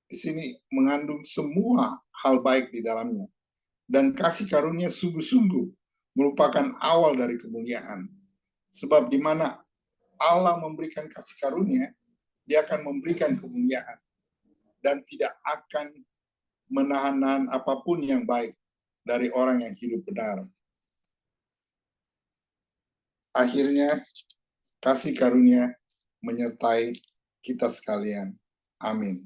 di sini mengandung semua hal baik di dalamnya. Dan kasih karunia sungguh-sungguh merupakan awal dari kemuliaan. Sebab di mana Allah memberikan kasih karunia, dia akan memberikan kemuliaan. Dan tidak akan menahan-nahan apapun yang baik dari orang yang hidup benar. Akhirnya, kasih karunia menyertai kita sekalian. Amin.